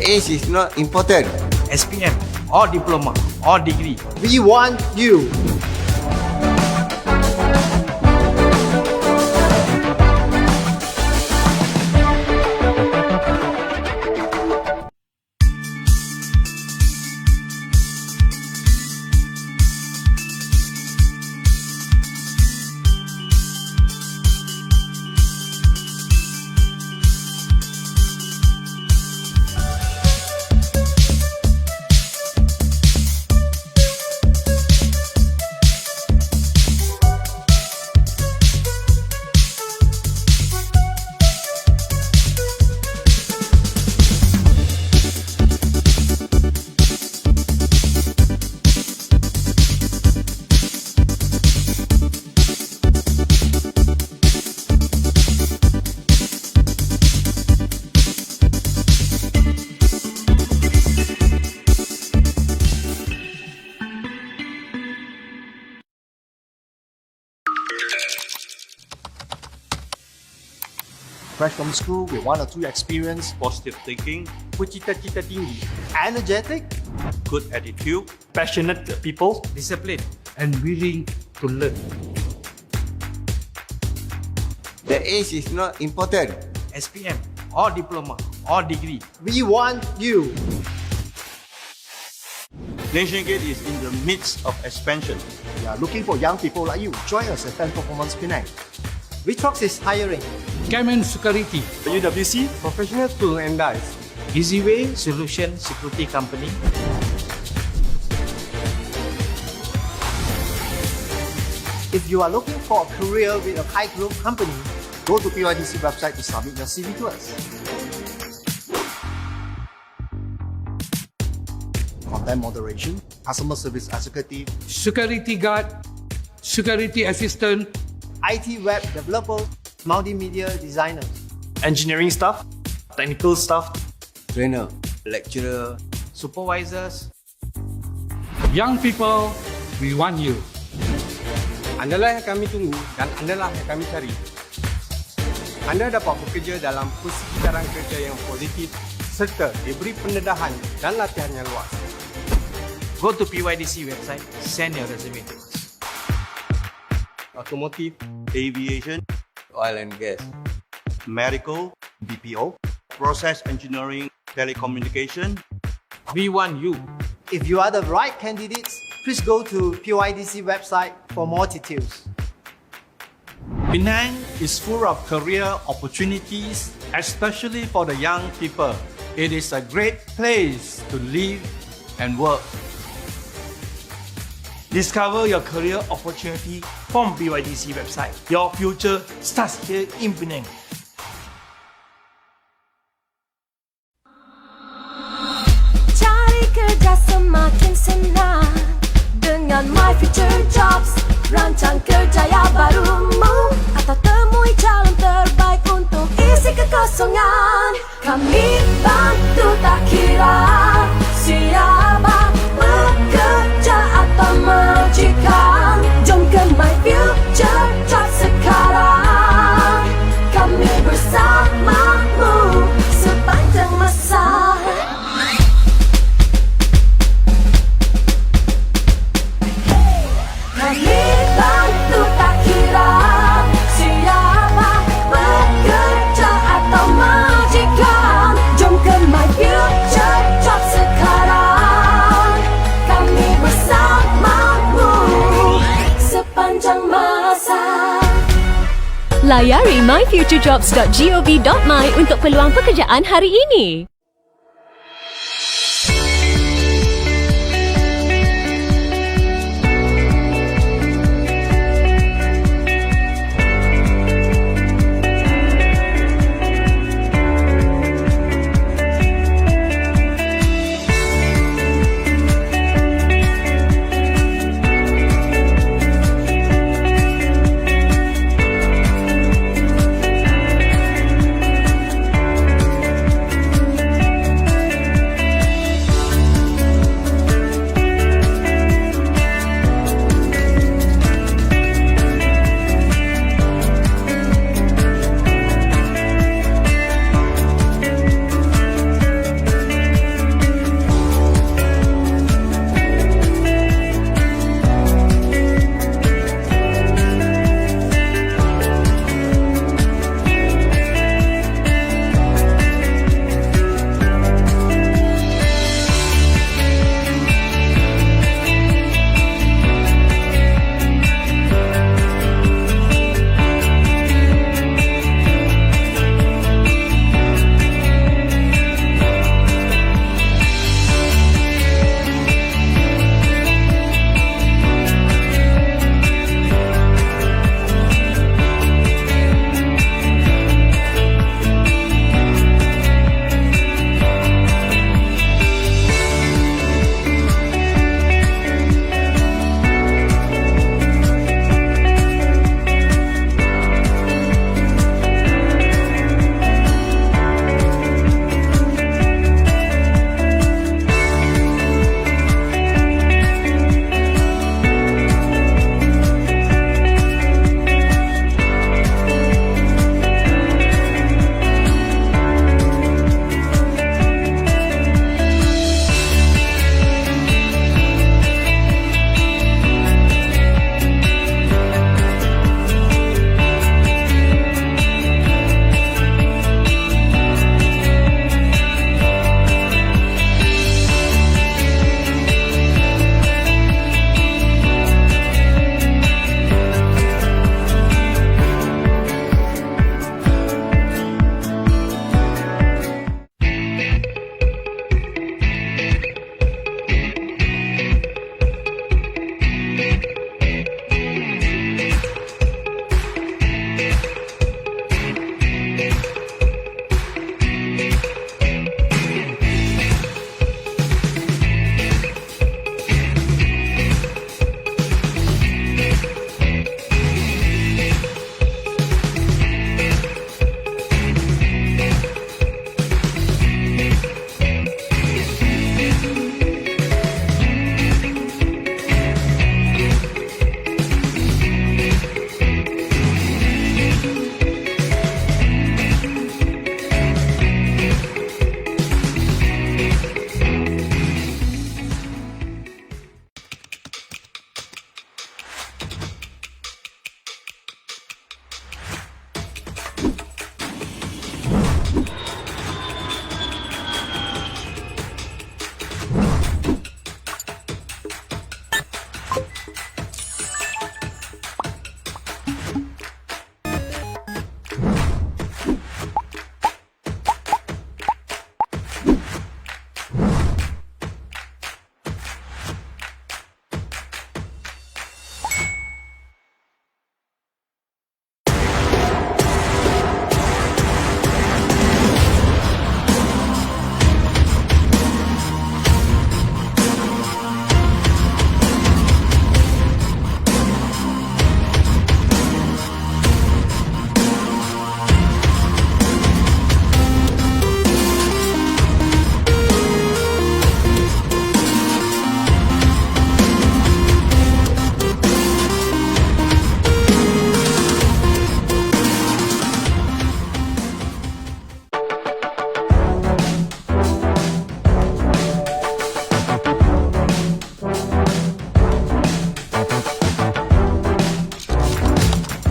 age is not important. SPM or diploma or degree. We want you. Fresh from school with 1 or 2 experience, Positive thinking, bercita-cita tinggi, energetic, good attitude, passionate people, discipline, and willing to learn. The age is not important. SPM or diploma or degree. we want you. Nation Gate is in the midst of expansion. We are looking for young people like you. Join us at 10 Performance Penang. Vitrox is hiring. Cameron Security, UWC, Professional Tool and Dies. Easyway Solution Security Company. If you are looking for a career with a high growth company, go to PYDC website to submit your CV to us. Content moderation, customer service executive, Security Guard, Security Assistant, IT web developer, multimedia designers. Engineering staff, technical staff, Trainer, lecturer, supervisors. Young people, we want you. Andalah yang kami tunggu dan andalah yang kami cari. Anda dapat bekerja dalam persekitaran kerja yang positif serta diberi pendedahan dan latihan yang luas. Go to PYDC website, send your resume to us. Automotive, Aviation, oil and gas. medical, BPO, process engineering, telecommunication. We want you. If you are the right candidates, please go to PYDC website for more details. Penang is full of career opportunities, especially for the young people. It is a great place to live and work. Discover your career opportunity from PYDC website. Your future starts here in Penang. Cari kerja semakin senang dengan My Future Jobs. Rancang kerjaya barumu atau temui calon terbaik untuk isi kekosongan. Kami bantu tak kira siapa bekerja atau majikan. Jom ke My Future Jobs sekarang. Kami bersamamu sepanjang masa. Kami bantu tak kira siapa bekerja atau majikan. Jom ke My Future Jobs sekarang. Kami bersamamu sepanjang masa. Layari myfuturejobs.gov.my untuk peluang pekerjaan hari ini.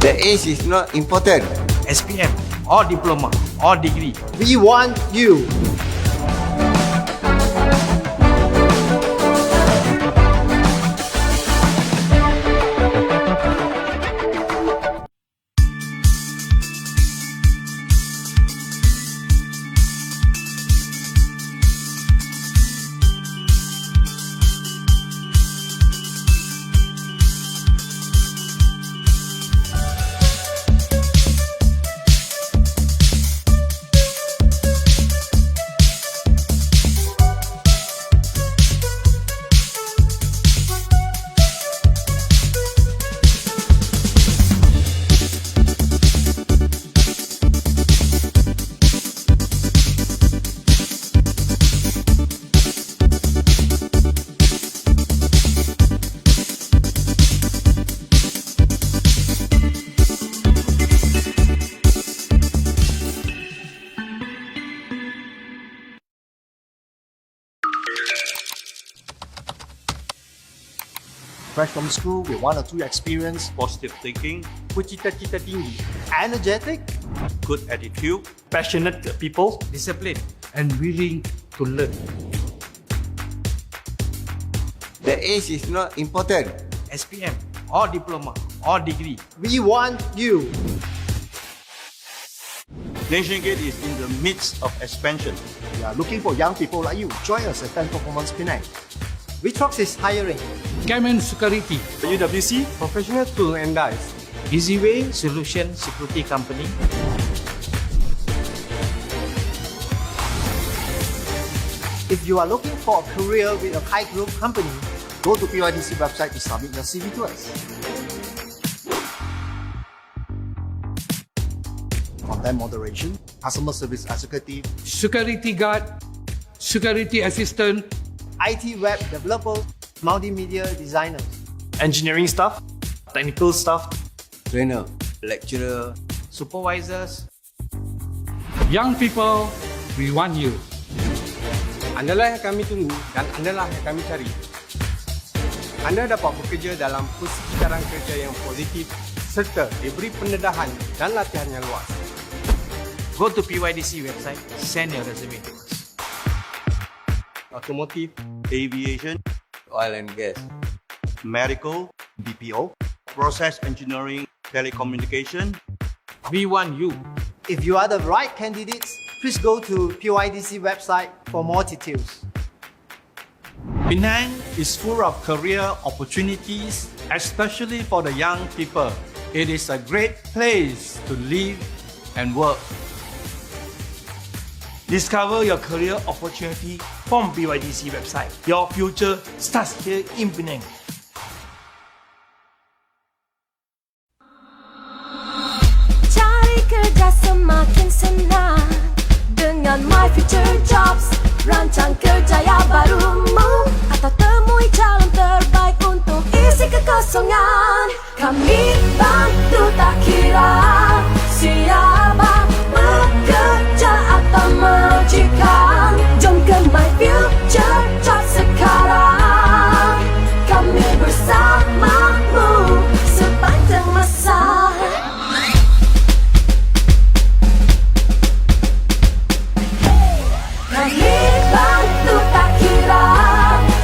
The age is not important. SPM or diploma or degree. We want you. Fresh from school with 1 or 2 experience, Positive thinking, bercita-cita tinggi, energetic, good attitude, passionate people, discipline. and willing to learn. The age is not important. SPM or diploma or degree. we want you. Nation Gate is in the midst of expansion. We are looking for young people like you. Join us at 10 Performance Penang. Vitrox is hiring. Camen Security, UWC, Professional Tool and Dies, Easyway Solution Security Company. If you are looking for a career with a high growth company, go to PYDC website to submit your CV to us. Content moderation, customer service executive, security guard, security assistant, IT web developer, multimedia designers. engineering staff, technical staff, Trainer, lecturer, Supervisors. young people, we want you. Andalah yang kami tunggu dan andalah yang kami cari. Anda dapat bekerja dalam posisi sekarang kerja yang positif serta diberi pendedahan dan latihan yang luas. Go to PYDC website, send your resume to us. Automotive, Aviation, oil and gas. medical, BPO, process engineering, telecommunication. We want you. If you are the right candidates, please go to PYDC website for more details. Penang is full of career opportunities, especially for the young people. It is a great place to live and work. Discover your career opportunity from PYDC website. Your future starts here in Penang. Cari kerja semakin senang dengan My Future Jobs. Rancang kerjaya barumu atau temui calon terbaik untuk isi kekosongan. Kami bantu tak kira siapa, bekerja atau majikan. Jom ke My Future Jobs sekarang. Kami bersamamu sepanjang masa. Kami bantu tak kira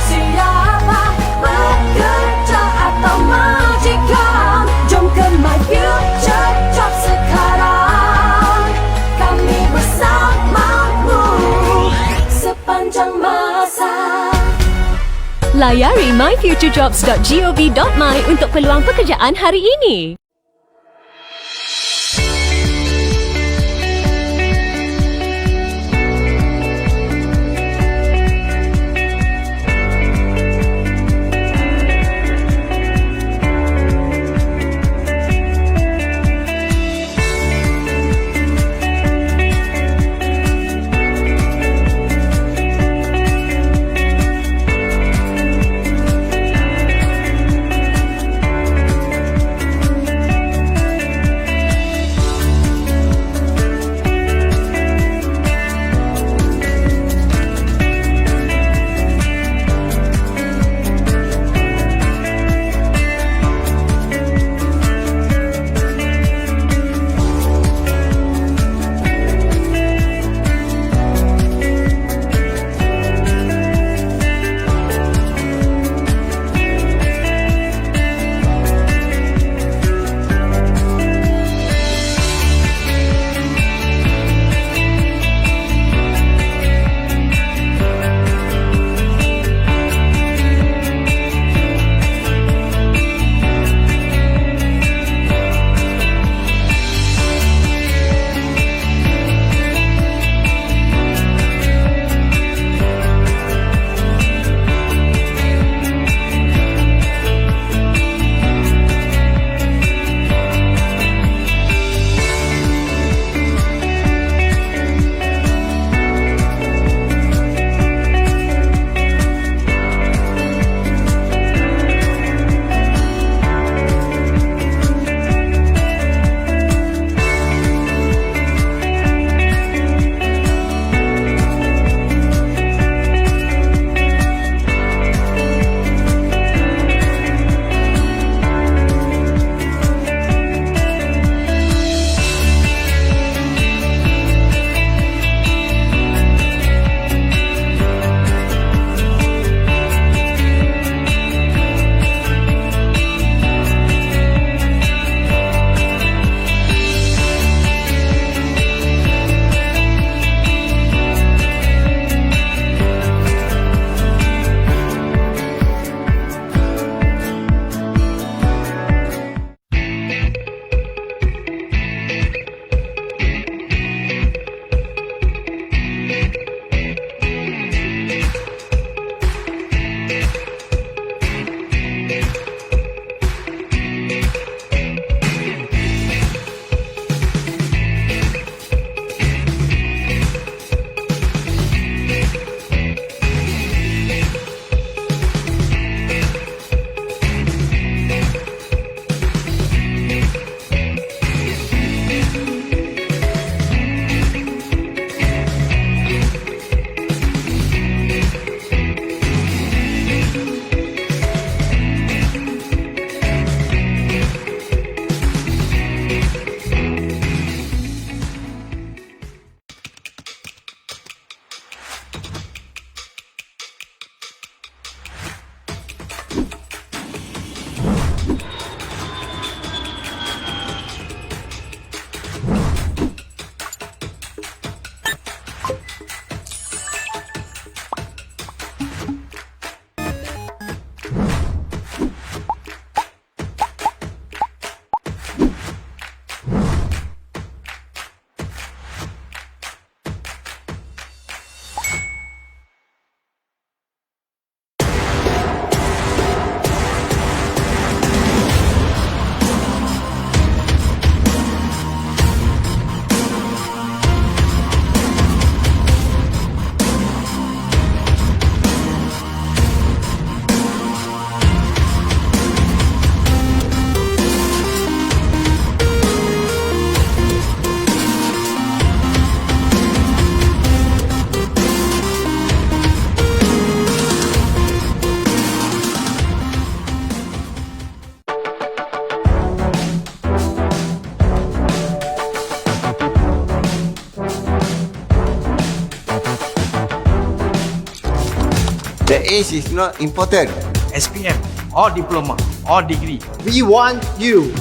siapa, bekerja atau majikan. Jom ke My Future Job sekarang. Kami bersamamu sepanjang masa. Layari myfuturejobs.gov.my untuk peluang pekerjaan hari ini. age is not important. SPM or diploma or degree. We want you.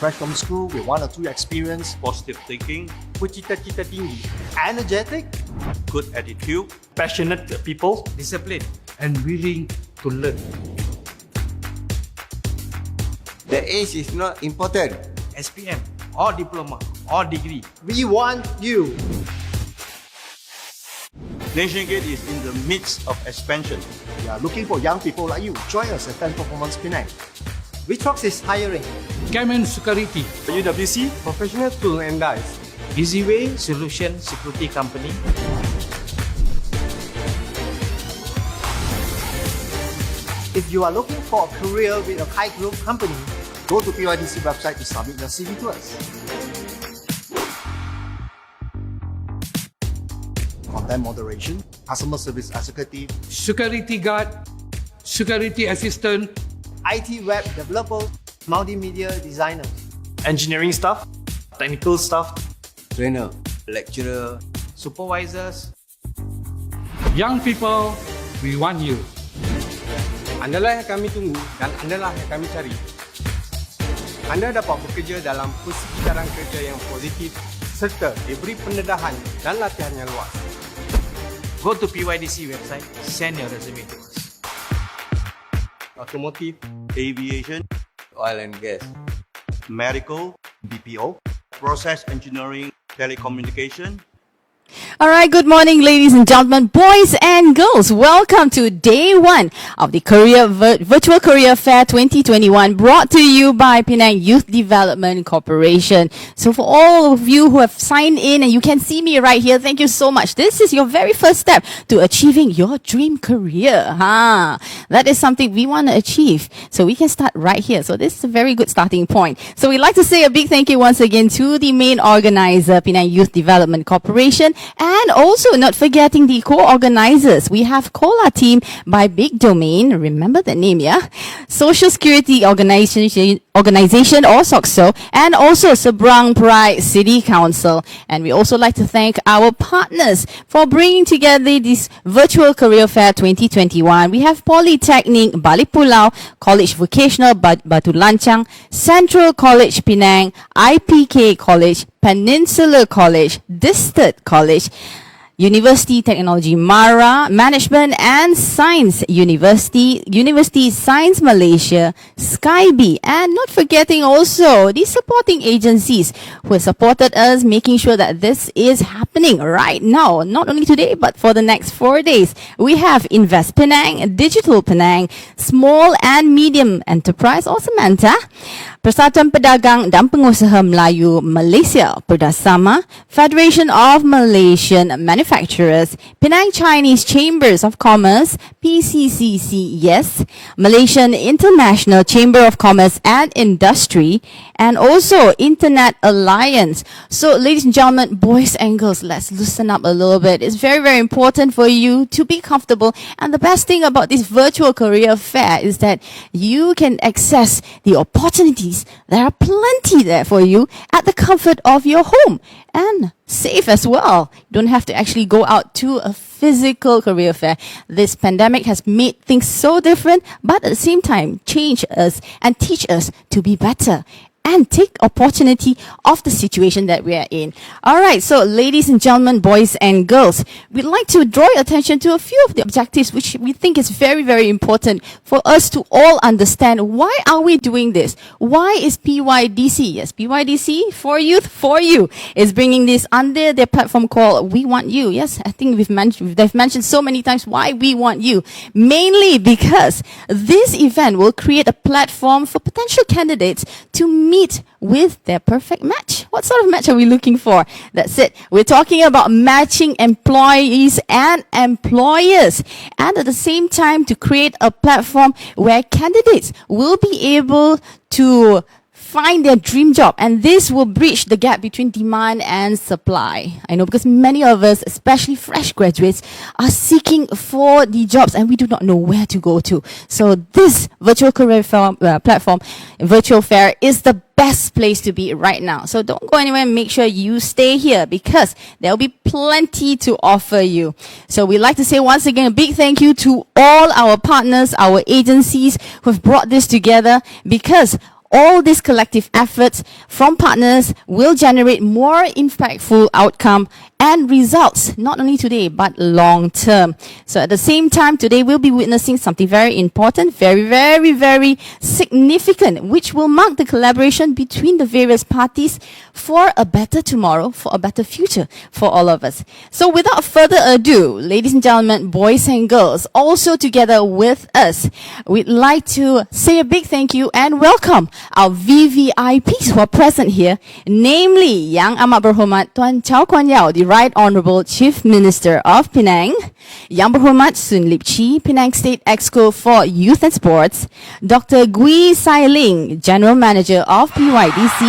Fresh from school with 1 or 2 experience, Positive thinking, bercita-cita tinggi, energetic, good attitude, Passionate people. disiplin. and willing to learn. The age is not important. SPM or diploma or degree. we want you. Nation Gate is in the midst of expansion. We are looking for young people like you. Join us at 10 Performance Penang. Vitrox is hiring. Kemen Security, UWC Professional Tool and Dies. Easyway Solution Security Company. If you are looking for a career with a high growth company, go to PYDC website to submit your CV to us. Content moderation, customer service executive, security guard, security assistant, IT web developer, multimedia designer. Engineering staff. Technical staff. Trainer, lecturer, Supervisors. young people, we want you. Andalah yang kami tunggu dan andalah yang kami cari. Anda dapat bekerja dalam persekitaran kerja yang positif serta diberi pendedahan dan latihan yang luas. Go to PYDC website. Send your resume to us. Otomotif, aviation, oil and gas. medical, BPO, process engineering, telecommunication. All right, good morning, ladies and gentlemen, boys and girls. Welcome to day 1 of the Virtual Career Fair 2021, brought to you by Penang Youth Development Corporation. So for all of you who have signed in, and you can see me right here, thank you so much. This is your very first step to achieving your dream career. That is something we want to achieve. So we can start right here. So this is a very good starting point. So we'd like to say a big thank you once again to the main organizer, Penang Youth Development Corporation, and also not forgetting the co-organizers. We have Cola Team by Big Domain. Remember the name, yeah? Social Security Organization or SOCSO, and also Seberang Pride City Council. And we also like to thank our partners for bringing together this Virtual Career Fair 2021. We have Polytechnic Bali Pulau, College Vocational Batu Lancang, Central College Penang, IPK College, Peninsula College, Distant College, University Technology Mara, Management and Science University, University Science Malaysia, Skybe, and not forgetting also the supporting agencies who have supported us, making sure that this is happening right now, not only today, but for the next 4 days. We have Invest Penang, Digital Penang, Small and Medium Enterprise or Samantha, Persatuan Pedagang dan Pengusaha Melayu Malaysia Perdasama, Federation of Malaysian Manufacturers, Penang Chinese Chambers of Commerce, PCCC, yes, Malaysian International Chamber of Commerce and Industry, and also Internet Alliance. So, ladies and gentlemen, boys and girls, let's loosen up a little bit. It's very, very important for you to be comfortable. And the best thing about this virtual career fair is that you can access the opportunities. There are plenty there for you at the comfort of your home, and safe as well. You don't have to actually go out to a physical career fair. This pandemic has made things so different, but at the same time change us and teach us to be better. and take opportunity of the situation that we are in. All right, so ladies and gentlemen, boys and girls, we'd like to draw your attention to a few of the objectives which we think is very, very important for us to all understand. Why are we doing this? Why is PYDC, yes, PYDC for Youth for You, is bringing this under their platform called We Want You. Yes, I think they've mentioned so many times why we want you. Mainly because this event will create a platform for potential candidates to meet with their perfect match. What sort of match are we looking for? That's it. We're talking about matching employees and employers, and at the same time to create a platform where candidates will be able to find their dream job, and this will bridge the gap between demand and supply. I know, because many of us, especially fresh graduates, are seeking for the jobs and we do not know where to go to. So this virtual career platform, Virtual Fair, is the best place to be right now. So don't go anywhere, make sure you stay here because there'll be plenty to offer you. So we'd like to say once again a big thank you to all our partners, our agencies who have brought this together, because all these collective efforts from partners will generate more impactful outcome and results, not only today, but long term. So at the same time, today we'll be witnessing something very important, very, very, very significant, which will mark the collaboration between the various parties for a better tomorrow, for a better future for all of us. So without further ado, ladies and gentlemen, boys and girls, also together with us, we'd like to say a big thank you and welcome our VVIPs who are present here, namely Yang Amat Berhormat Tuan Chow Kuan Yao, the Right Honourable Chief Minister of Penang, Yang Berhormat Sun Lip Chi, Penang State Exco for Youth and Sports, Dr. Gui Sai Ling, General Manager of PYDC,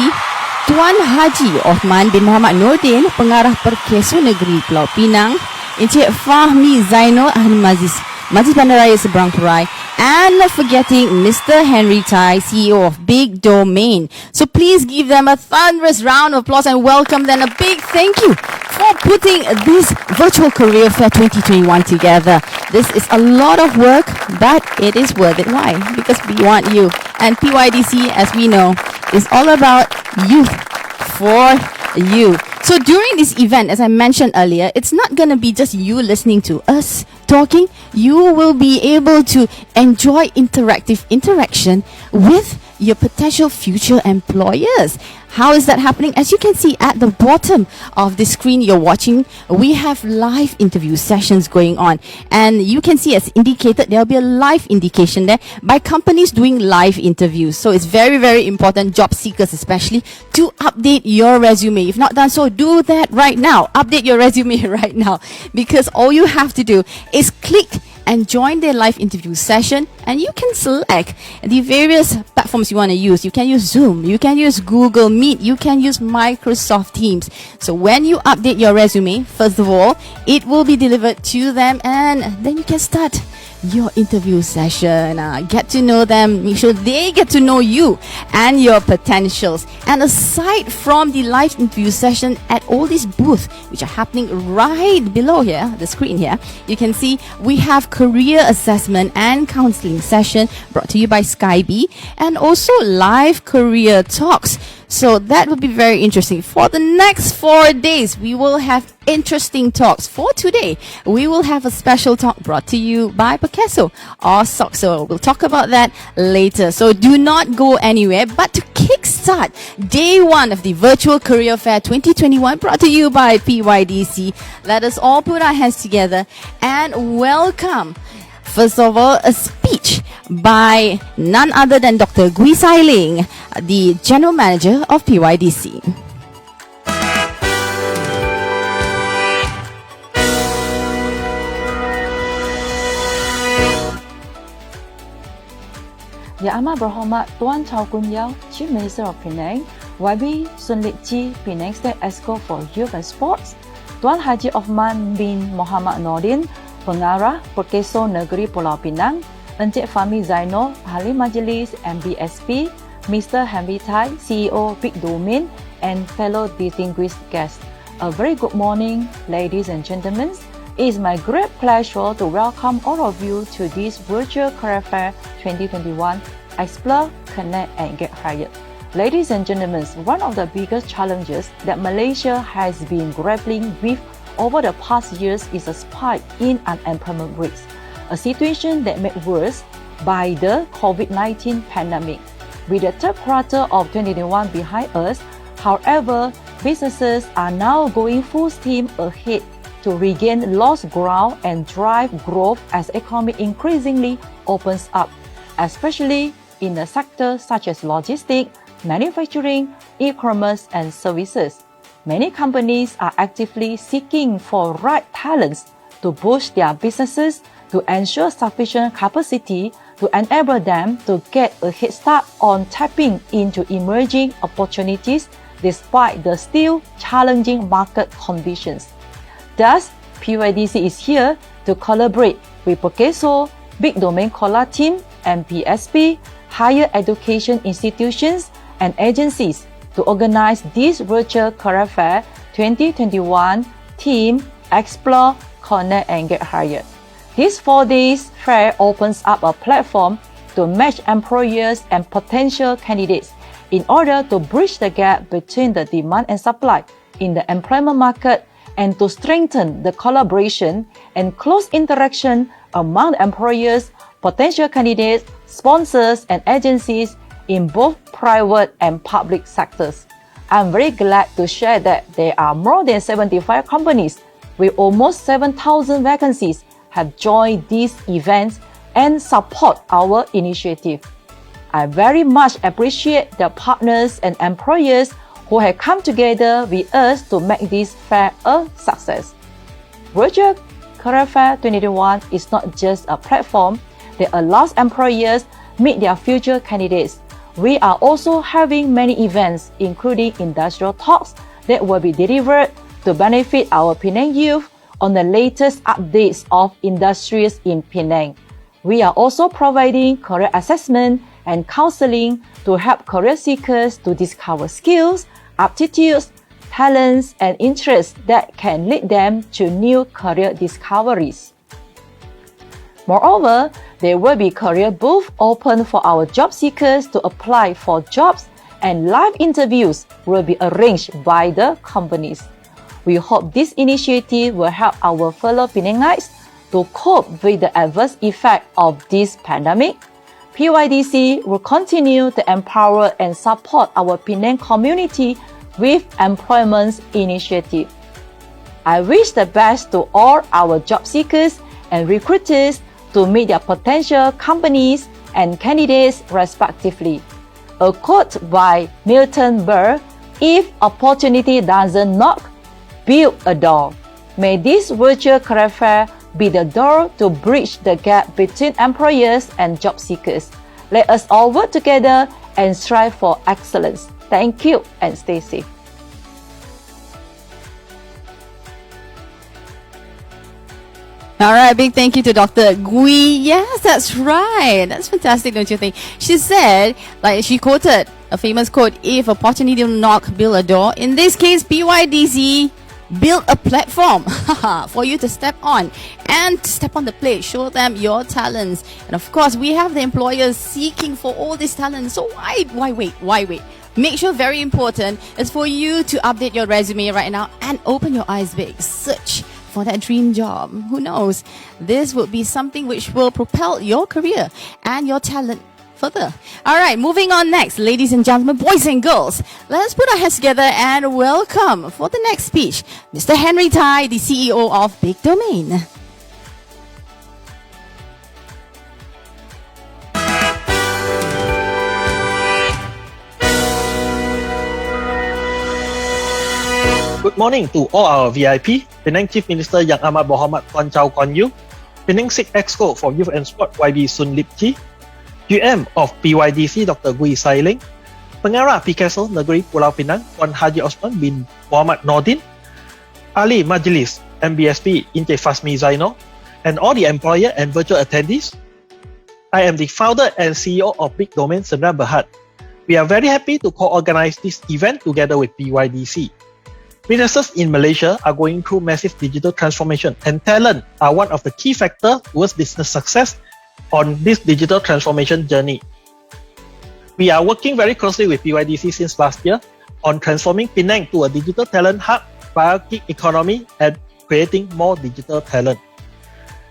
Tuan Haji Osman bin Muhammad Nordin, Pengarah Perkeso Negeri Pulau Pinang, Encik Fahmi Zainal Ahli Majlis Bandaraya Seberang Perai, and not forgetting Mr. Henry Tai, CEO of Big Domain. So please give them a thunderous round of applause and welcome them. A big thank you for putting this Virtual Career Fair 2021 together. This is a lot of work, but it is worth it. Why? Because we want you. And PYDC, as we know, is all about youth for you. So during this event, as I mentioned earlier, it's not going to be just you listening to us talking. You will be able to enjoy interactive interaction with your potential future employers. How is that happening? As you can see at the bottom of the screen you're watching, we have live interview sessions going on. And you can see, as indicated, there'll be a live indication there by companies doing live interviews. So it's very, very important, job seekers especially, to update your resume. If not done so, do that right now. Update your resume right now. Because all you have to do is click and join their live interview session, and you can select the various platforms you want to use. You can use Zoom, you can use Google Meet, you can use Microsoft Teams. So when you update your resume, first of all, it will be delivered to them, and then you can start your interview session. Get to know them, make sure they get to know you and your potentials. And aside from the live interview session at all these booths which are happening right below here, the screen here, you can see we have career assessment and counseling session brought to you by Skybe, and also live career talks. So that will be very interesting. For the next 4 days, we will have interesting talks. For today, we will have a special talk brought to you by Perkeso or Soxo. We'll talk about that later. So do not go anywhere. But to kickstart day one of the Virtual Career Fair 2021 brought to you by PYDC, let us all put our hands together and welcome, first of all, a speech by none other than Dr. Gui Sai Ling, the General Manager of PYDC. Yang Amat Berhormat Tuan Chow Kun Yao, Chief Minister of Penang, YB Sun Lip Chi, Penang State Exco for Youth and Sports, Tuan Haji Osman bin Muhammad Nordin, Pengarah Perkeso Negeri Pulau Pinang, Encik Fahmi Zainal, Ahli Majlis MBSP, Mr. Henry Tai, CEO Big Domain, and fellow distinguished guests. A very good morning, ladies and gentlemen. It is my great pleasure to welcome all of you to this Virtual Career Fair 2021, Explore, Connect and Get Hired. Ladies and gentlemen, one of the biggest challenges that Malaysia has been grappling with over the past years is a spike in unemployment rates, a situation that made worse by the COVID-19 pandemic. With the third quarter of 2021 behind us, however, businesses are now going full steam ahead to regain lost ground and drive growth as the economy increasingly opens up, especially in the sectors such as logistics, manufacturing, e-commerce, and services. Many companies are actively seeking for right talents to boost their businesses to ensure sufficient capacity to enable them to get a head start on tapping into emerging opportunities despite the still challenging market conditions. Thus, PYDC is here to collaborate with Perkeso, Big Domain Collar Team, and PSP, higher education institutions, and agencies to organize this virtual career fair 2021 theme Explore, Connect and Get Hired. This 4 days fair opens up a platform to match employers and potential candidates in order to bridge the gap between the demand and supply in the employment market and to strengthen the collaboration and close interaction among the employers, potential candidates, sponsors, and agencies in both private and public sectors. I'm very glad to share that there are more than 75 companies with almost 7,000 vacancies have joined these events and support our initiative. I very much appreciate the partners and employers who have come together with us to make this fair a success. Virtual Career Fair 2021 is not just a platform that allows employers meet their future candidates. We are also having many events, including industrial talks that will be delivered to benefit our Penang youth on the latest updates of industries in Penang. We are also providing career assessment and counseling to help career seekers to discover skills, aptitudes, talents, and interests that can lead them to new career discoveries. Moreover, there will be career booths open for our job seekers to apply for jobs, and live interviews will be arranged by the companies. We hope this initiative will help our fellow Penangites to cope with the adverse effect of this pandemic. PYDC will continue to empower and support our Penang community with employment initiative. I wish the best to all our job seekers and recruiters to meet their potential companies and candidates respectively. A quote by Milton Berle, "If opportunity doesn't knock, build a door." May this virtual career fair be the door to bridge the gap between employers and job seekers. Let us all work together and strive for excellence. Thank you and stay safe. All right, big thank you to Dr. Gui. Yes, that's right. That's fantastic, don't you think? She said, like she quoted a famous quote, "If opportunity knock, build a door." In this case, PYDC build a platform for you to step on and step on the plate, show them your talents. And of course, we have the employers seeking for all this talent. So why wait? Make sure, very important, is for you to update your resume right now and open your eyes big. Search for that dream job. Who knows? This would be something which will propel your career and your talent further. All right, moving on next, ladies and gentlemen, boys and girls, let's put our heads together and welcome for the next speech, Mr. Henry Tai, the CEO of Big Domain. Good morning to all our VIP, Penang Chief Minister Yang Amat Berhormat Tuan Chow Kuan Yew, Penang Sik Exco for Youth and Sport YB Sun Lip Chi, GM of PYDC Dr. Gui Sailing, Pengarah Perkeso Negeri Pulau Pinang Tuan Haji Osman bin Muhammad Nordin, Ahli Majlis MBSP Encik Fasmi Zainal, and all the employer and virtual attendees. I am the founder and CEO of Big Domain Sdn Bhd. We are very happy to co-organize this event together with PYDC. Businesses in Malaysia are going through massive digital transformation, and talent are one of the key factors towards business success on this digital transformation journey. We are working very closely with PYDC since last year on transforming Penang to a digital talent hub via gig economy and creating more digital talent.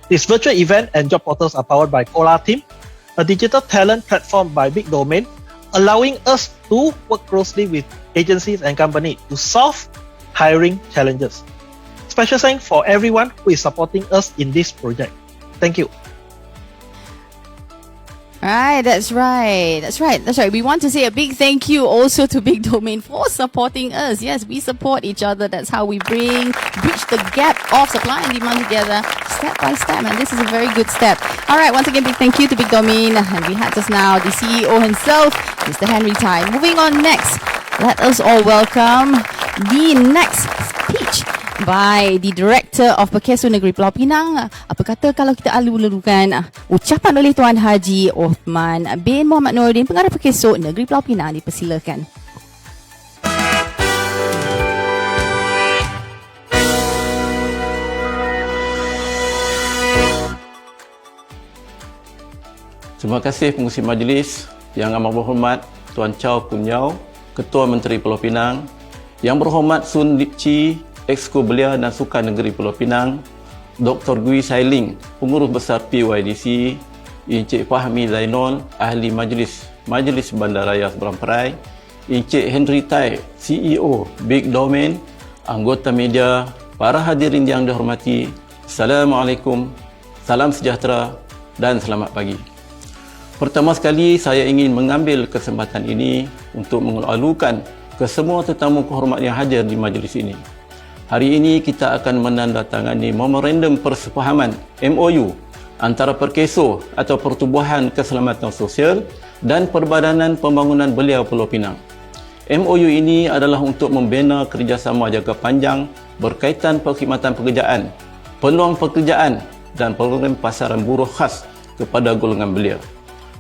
This virtual event and job portals are powered by Kola Team, a digital talent platform by Big Domain, allowing us to work closely with agencies and companies to solve hiring challenges. Special thanks for everyone who is supporting us in this project. Thank you. Right, that's right. We want to say a big thank you also to Big Domain for supporting us. Yes, we support each other. That's how we bridge the gap of supply and demand together, step by step. And this is a very good step. All right, once again, big thank you to Big Domain. And we had just now the CEO himself, Mr. Henry Tai. Moving on next, let us all welcome the next speech by the Director of Perkeso Negeri Pulau Pinang. Apa kata kalau kita alu-alukan ucapan oleh Tuan Haji Othman bin Muhammad Noordin, Pengarah Perkeso Negeri Pulau Pinang, dipersilakan. Terima kasih pengurusi majlis yang amat berhormat Tuan Chow Kun Yao, Ketua Menteri Pulau Pinang, yang berhormat Sun Lip Chi, Exco Belia dan Sukan Negeri Pulau Pinang, Dr. Gui Sailing, Pengurus Besar PYDC, Encik Fahmi Zainul, Ahli Majlis Bandaraya Seberang Perai, Encik Henry Tai, CEO Big Domain, anggota media, para hadirin yang dihormati, Assalamualaikum, salam sejahtera dan selamat pagi. Pertama sekali, saya ingin mengambil kesempatan ini untuk mengalukan ke semua tetamu kehormat yang hadir di majlis ini. Hari ini kita akan menandatangani Memorandum Persefahaman MOU antara Perkeso atau Pertubuhan Keselamatan Sosial dan Perbadanan Pembangunan Belia Pulau Pinang. MOU ini adalah untuk membina kerjasama jangka panjang berkaitan perkhidmatan pekerjaan, peluang pekerjaan dan program pasaran buruh khas kepada golongan belia.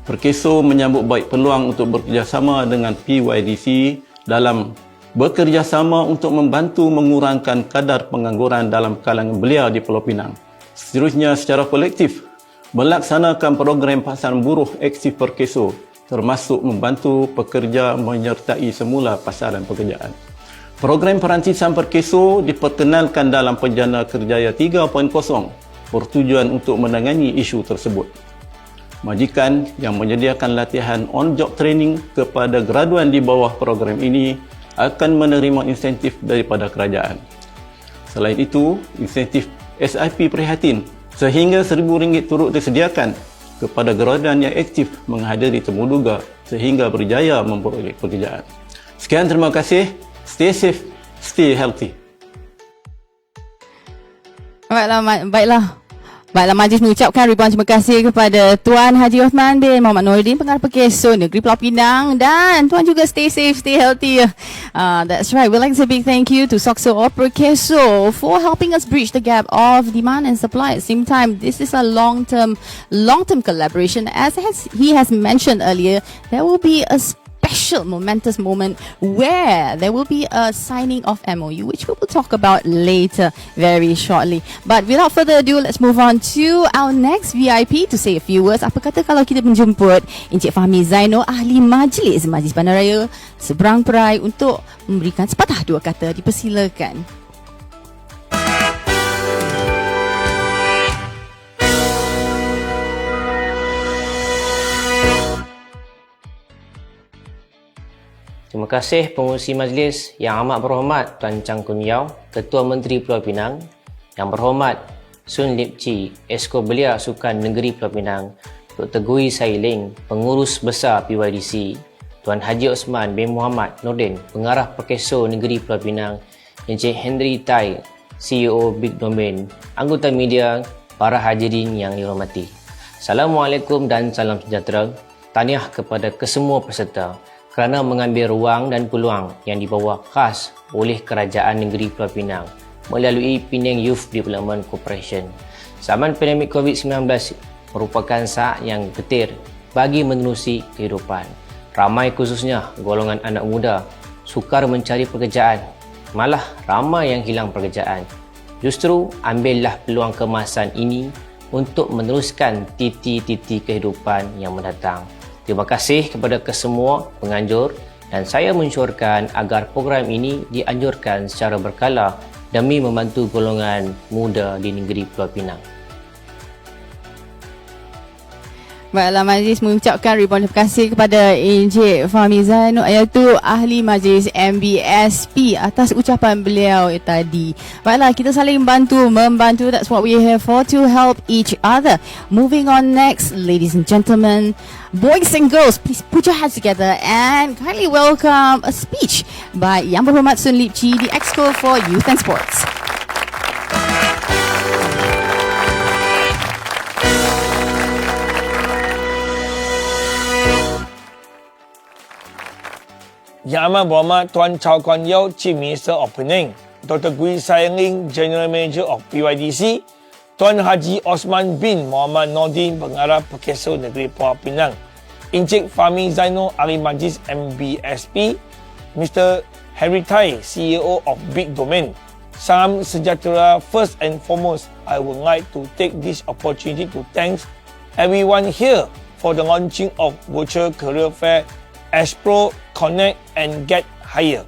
Perkeso menyambut baik peluang untuk bekerjasama dengan PYDC dalam bekerjasama untuk membantu mengurangkan kadar pengangguran dalam kalangan belia di Pulau Pinang. Seterusnya, secara kolektif melaksanakan program pasaran buruh aktif Perkeso, termasuk membantu pekerja menyertai semula pasaran pekerjaan. Program perantisan Perkeso diperkenalkan dalam Penjana Kerjaya 3.0 bertujuan untuk menangani isu tersebut. Majikan yang menyediakan latihan on-job training kepada graduan di bawah program ini akan menerima insentif daripada kerajaan. Selain itu, insentif SIP prihatin sehingga RM1,000 turut disediakan kepada graduan yang aktif menghadiri temuduga sehingga berjaya memperoleh pekerjaan. Sekian, terima kasih. Stay safe, stay healthy. Baiklah, majlis mengucapkan ribuan terima kasih kepada Tuan Haji Othman bin Muhammad Noordin, Pengarah Perkeso Negeri Pulau Pinang, dan Tuan juga stay safe, stay healthy. That's right. We'd like to say a big thank you to Sokso or Perkeso for helping us bridge the gap of demand and supply. At the same time, this is a long-term collaboration. As he has mentioned earlier, there will be a special momentous moment where there will be a signing of MOU, which we will talk about later very shortly. But without further ado, let's move on to our next VIP to say a few words. Apa kata kalau kita menjemput Encik Fahmi Zainul, Ahli Majlis Bandaraya Seberang Perai, untuk memberikan sepatah dua kata. Dipersilakan. Terima kasih pengurusi majlis yang amat berhormat Tuan Chang Kun Yao, Ketua Menteri Pulau Pinang, yang berhormat Sun Lip Chi, Exco Belia Sukan Negeri Pulau Pinang, Dr. Gui Sailing, Pengurus Besar PYDC, Tuan Haji Osman bin Muhammad Noordin, Pengarah Perkeso Negeri Pulau Pinang, Encik Henry Tai, CEO Big Domain, anggota media, para hadirin yang dihormati. Assalamualaikum dan salam sejahtera. Tahniah kepada kesemua peserta kerana mengambil ruang dan peluang yang dibawa khas oleh Kerajaan Negeri Pulau Pinang melalui Penang Youth Development Corporation. Zaman pandemik COVID-19 merupakan saat yang getir bagi menerusi kehidupan. Ramai khususnya golongan anak muda sukar mencari pekerjaan, malah ramai yang hilang pekerjaan. Justru ambillah peluang kemasan ini untuk meneruskan titi-titi kehidupan yang mendatang. Terima kasih kepada kesemua penganjur dan saya mensyorkan agar program ini dianjurkan secara berkala demi membantu golongan muda di negeri Pulau Pinang. Baiklah, Majlis mengucapkan ribuan terima kasih kepada Encik Fahmi Zainul iaitu Ahli Majlis MBSP atas ucapan beliau tadi. Baiklah, kita saling membantu. That's what we're here for, to help each other. Moving on next, ladies and gentlemen, boys and girls, please put your hands together and kindly welcome a speech by Yang Berhormat Sun Lip Chi, the Exco for Youth and Sports. Yang Amat Berhormat Tuan Chow Kuan Yeow, Chief Minister of Penang, Dr. Gui Sai Ling, General Manager of PYDC, Tuan Haji Osman bin Muhammad Nordin, Pengarah Perkeso Negeri Pulau Pinang, Encik Fahmi Zainul, Ahli Majlis MBSP, Mr. Henry Tai, CEO of Big Domain. Salam sejahtera. First and foremost, I would like to take this opportunity to thank everyone here for the launching of Virtual Career Fair Explore, Connect and Get Higher.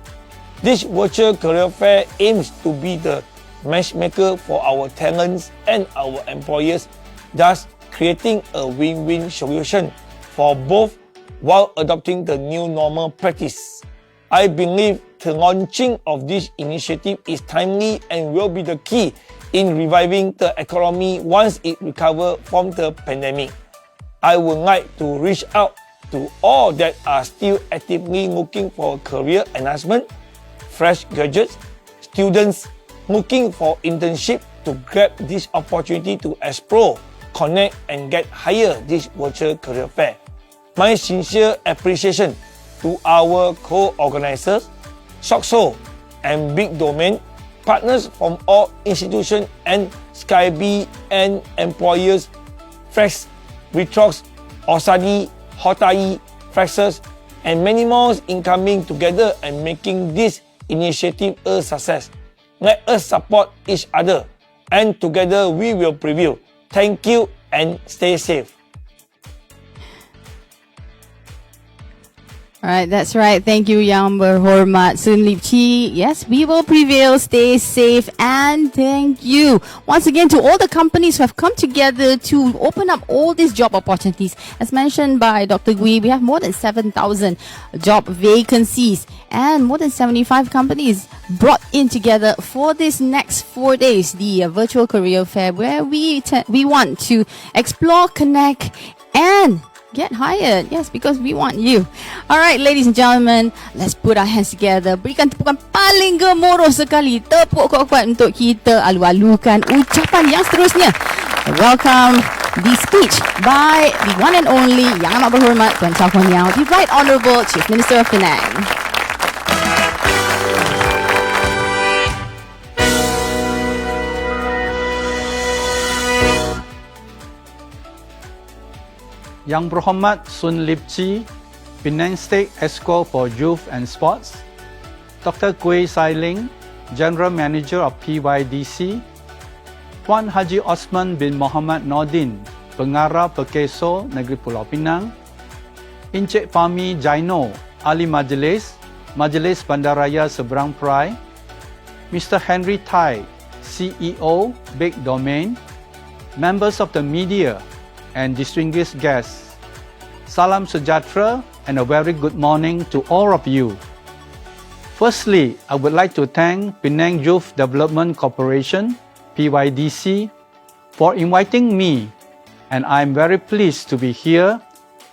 This virtual career fair aims to be the matchmaker for our talents and our employers, thus creating a win-win solution for both while adopting the new normal practice. I believe the launching of this initiative is timely and will be the key in reviving the economy once it recovers from the pandemic. I would like to reach out to all that are still actively looking for career enhancement, fresh graduates, students looking for internship to grab this opportunity to explore, connect and get higher this virtual career fair. My sincere appreciation to our co-organizers, SOCSO and Big Domain, partners from all institutions and Skybe and employers, Fresh, Retrox, Osadi, Hotai, Frexes, and many more in coming together and making this initiative a success. Let us support each other and together we will prevail. Thank you and stay safe. Alright, that's right. Thank you, Yang Berhormat Sun Lip Chi. Yes, we will prevail. Stay safe and thank you once again to all the companies who have come together to open up all these job opportunities. As mentioned by Dr. Gui, we have more than 7,000 job vacancies and more than 75 companies brought in together for this next 4 days, the virtual career fair, where we want to explore, connect and get hired. Yes, because we want you. Alright, ladies and gentlemen, let's put our hands together. Berikan tepukan paling gemuruh sekali. Tepuk kuat-kuat untuk kita alu-alukan ucapan yang seterusnya. Welcome the speech by the one and only Yang Amat Berhormat Tuan Chow Kuan Yeow, the Right Honourable Chief Minister of Penang. Yang Berhormat Sun Lip Chi, Penang State Exco for Youth and Sports, Dr. Gui Sai Ling, General Manager of PYDC, Tuan Haji Osman bin Muhammad Nordin, Pengarah Perkeso Negeri Pulau Pinang, Encik Fahmi Zainul, Ahli Majlis, Majlis Bandaraya Seberang Perai, Mr. Henry Tai, CEO, Big Domain, members of the media, and distinguished guests. Salam sejahtera and a very good morning to all of you. Firstly, I would like to thank Penang Youth Development Corporation, PYDC, for inviting me, and I am very pleased to be here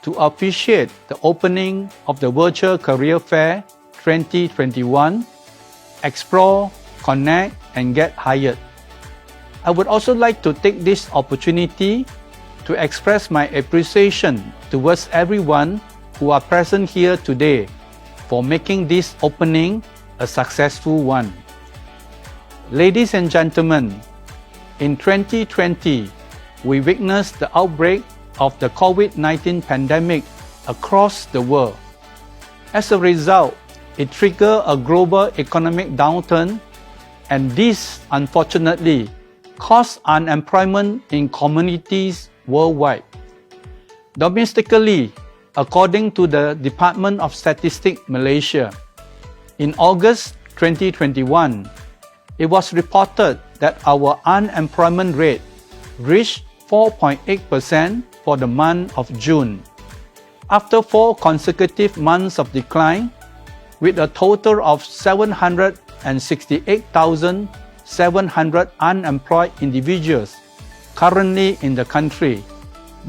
to appreciate the opening of the Virtual Career Fair 2021, Explore, Connect and Get Hired. I would also like to take this opportunity to express my appreciation towards everyone who are present here today for making this opening a successful one. Ladies and gentlemen, in 2020, we witnessed the outbreak of the COVID-19 pandemic across the world. As a result, it triggered a global economic downturn, and this, unfortunately, caused unemployment in communities worldwide. Domestically, according to the Department of Statistics Malaysia. In August 2021, it was reported that our unemployment rate reached 4.8% for the month of June, after 4 consecutive months of decline, with a total of 768,700 unemployed individuals currently in the country,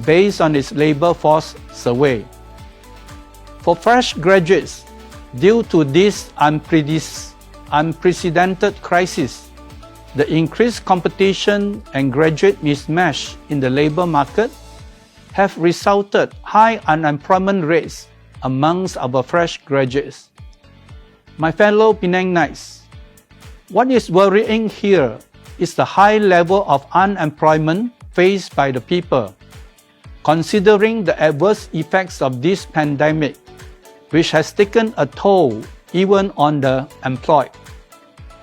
based on its labor force survey. For fresh graduates, due to this unprecedented crisis, the increased competition and graduate mismatch in the labor market have resulted high unemployment rates amongst our fresh graduates. My fellow Penangites, what is worrying here is the high level of unemployment faced by the people, considering the adverse effects of this pandemic, which has taken a toll even on the employed.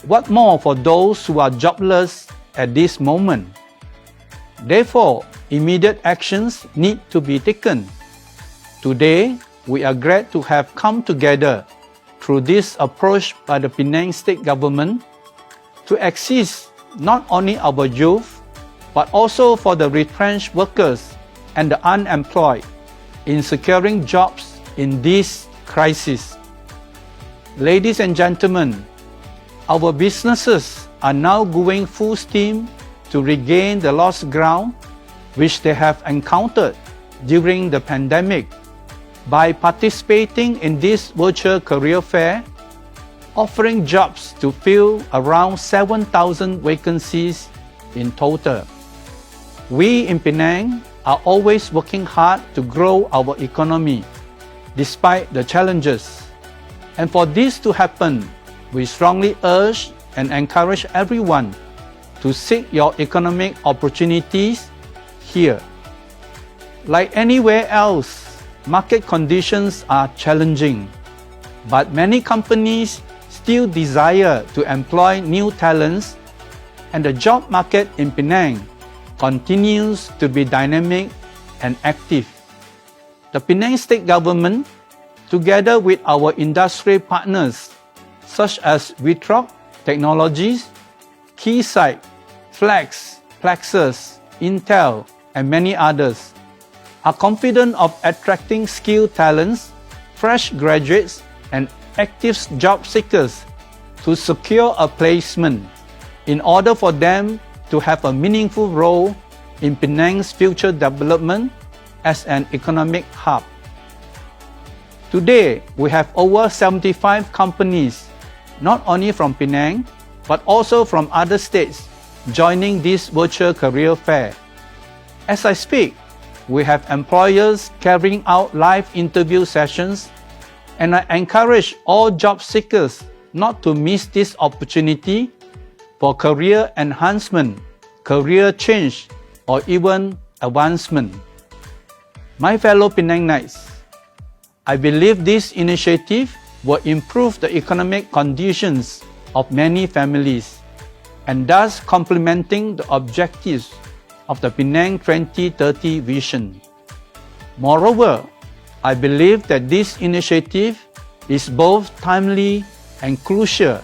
What more for those who are jobless at this moment? Therefore, immediate actions need to be taken. Today, we are glad to have come together through this approach by the Penang State Government to assist not only our youth, but also for the retrenched workers and the unemployed in securing jobs in this crisis. Ladies and gentlemen, our businesses are now going full steam to regain the lost ground which they have encountered during the pandemic by participating in this virtual career fair, offering jobs to fill around 7,000 vacancies in total. We in Penang are always working hard to grow our economy despite the challenges. And for this to happen, we strongly urge and encourage everyone to seek your economic opportunities here. Like anywhere else, market conditions are challenging, but many companies still desire to employ new talents, and the job market in Penang continues to be dynamic and active. The Penang State Government, together with our industry partners such as Witron Technologies, Keysight, Flex, Plexus, Intel, and many others, are confident of attracting skilled talents, fresh graduates, and active job seekers to secure a placement in order for them to have a meaningful role in Penang's future development as an economic hub. Today, we have over 75 companies, not only from Penang, but also from other states, joining this virtual career fair. As I speak, we have employers carrying out live interview sessions, and I encourage all job seekers not to miss this opportunity for career enhancement, career change, or even advancement. My fellow Penangites, I believe this initiative will improve the economic conditions of many families, and thus complementing the objectives of the Penang 2030 vision. Moreover, I believe that this initiative is both timely and crucial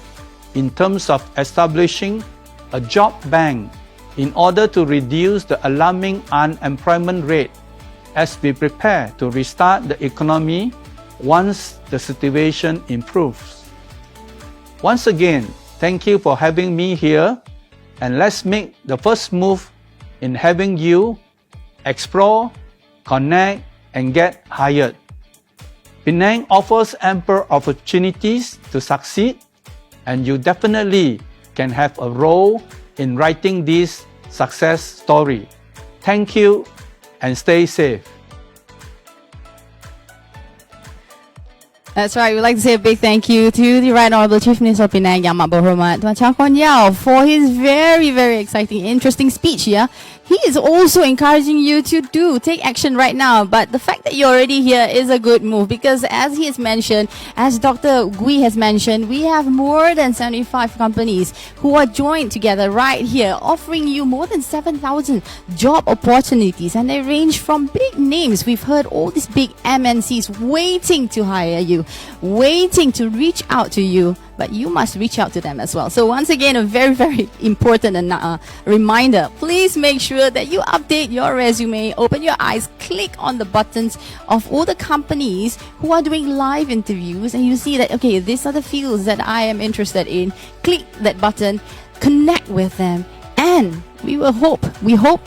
in terms of establishing a job bank in order to reduce the alarming unemployment rate as we prepare to restart the economy once the situation improves. Once again, thank you for having me here, and let's make the first move in having you explore, connect, and get hired. Penang offers ample opportunities to succeed, and you definitely can have a role in writing this success story. Thank you and stay safe. That's right. We'd like to say a big thank you to the Right Honourable Chief Minister of Penang, Yang Amat Berhormat Tuan Chow Kon Yeow, for his very, very exciting, interesting speech here he is also encouraging you to take action right now. But the fact that you're already here is a good move, because as he has mentioned, as Dr. Gui has mentioned, we have more than 75 companies who are joined together right here, offering you more than 7,000 job opportunities, and they range from big names. We've heard all these big MNCs waiting to hire you, waiting to reach out to you, but you must reach out to them as well. So once again, a very, very important reminder. Please make sure that you update your resume, open your eyes, click on the buttons of all the companies who are doing live interviews, and you see that, okay, these are the fields that I am interested in. Click that button, connect with them, and we hope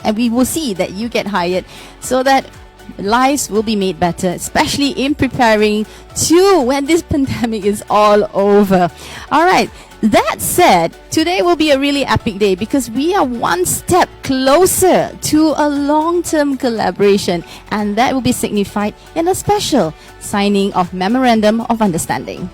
and we will see that you get hired, so that lives will be made better, especially in preparing to when this pandemic is all over. All right, that said, today will be a really epic day, because we are one step closer to a long-term collaboration, and that will be signified in a special signing of Memorandum of Understanding.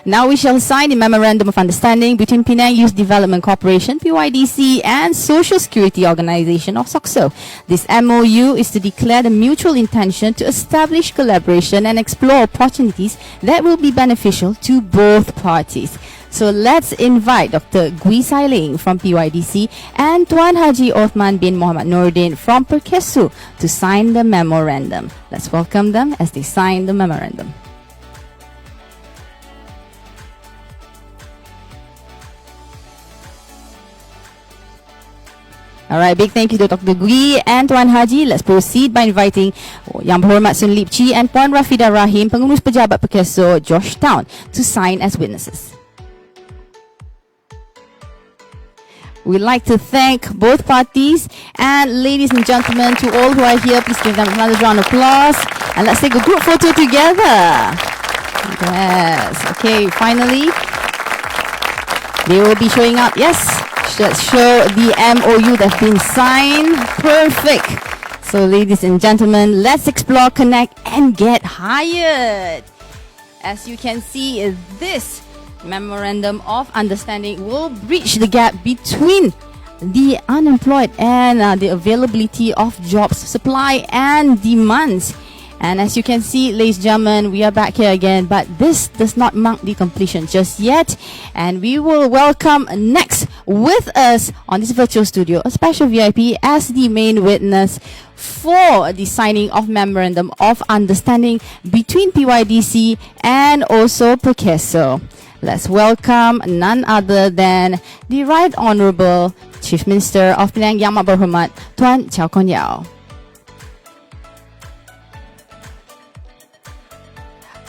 Now we shall sign the Memorandum of Understanding between Penang Youth Development Corporation, PYDC, and Social Security Organisation, or SOCSO. This MOU is to declare the mutual intention to establish collaboration and explore opportunities that will be beneficial to both parties. So let's invite Dr. Gui Sailing from PYDC and Tuan Haji Othman bin Muhammad Nordin from Perkesu to sign the memorandum. Let's welcome them as they sign the memorandum. Alright, big thank you to Dr. Gui and Tuan Haji. Let's proceed by inviting Yang Berhormat Sun Lip Chi and Puan Rafida Rahim, Pengurus Pejabat Perkeso, Georgetown, to sign as witnesses. We'd like to thank both parties, and ladies and gentlemen, to all who are here, please give them another round of applause, and let's take a group photo together. Yes, okay, finally, they will be showing up. Yes. Let's show the MOU that's been signed. Perfect. So ladies and gentlemen, let's explore, connect, and get hired. As you can see, this Memorandum of Understanding will bridge the gap between the unemployed and the availability of jobs, supply and demands. And as you can see, ladies and gentlemen, we are back here again, but this does not mark the completion just yet. And we will welcome next with us on this virtual studio a special VIP as the main witness for the signing of Memorandum of Understanding between PYDC and also Perkeso. Let's welcome none other than the Right Honourable Chief Minister of Penang Yang Amat Berhormat Tuan Chow Kon Yeow.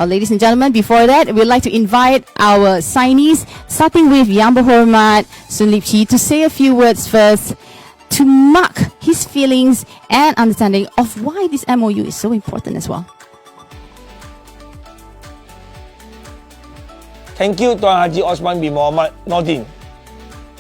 Ladies and gentlemen, before that, we'd like to invite our signees, starting with Yang Berhormat Sun Lip Chi, to say a few words first to mark his feelings and understanding of why this MOU is so important as well. Thank you Tuan Haji Osman bin Muhammad Nordin,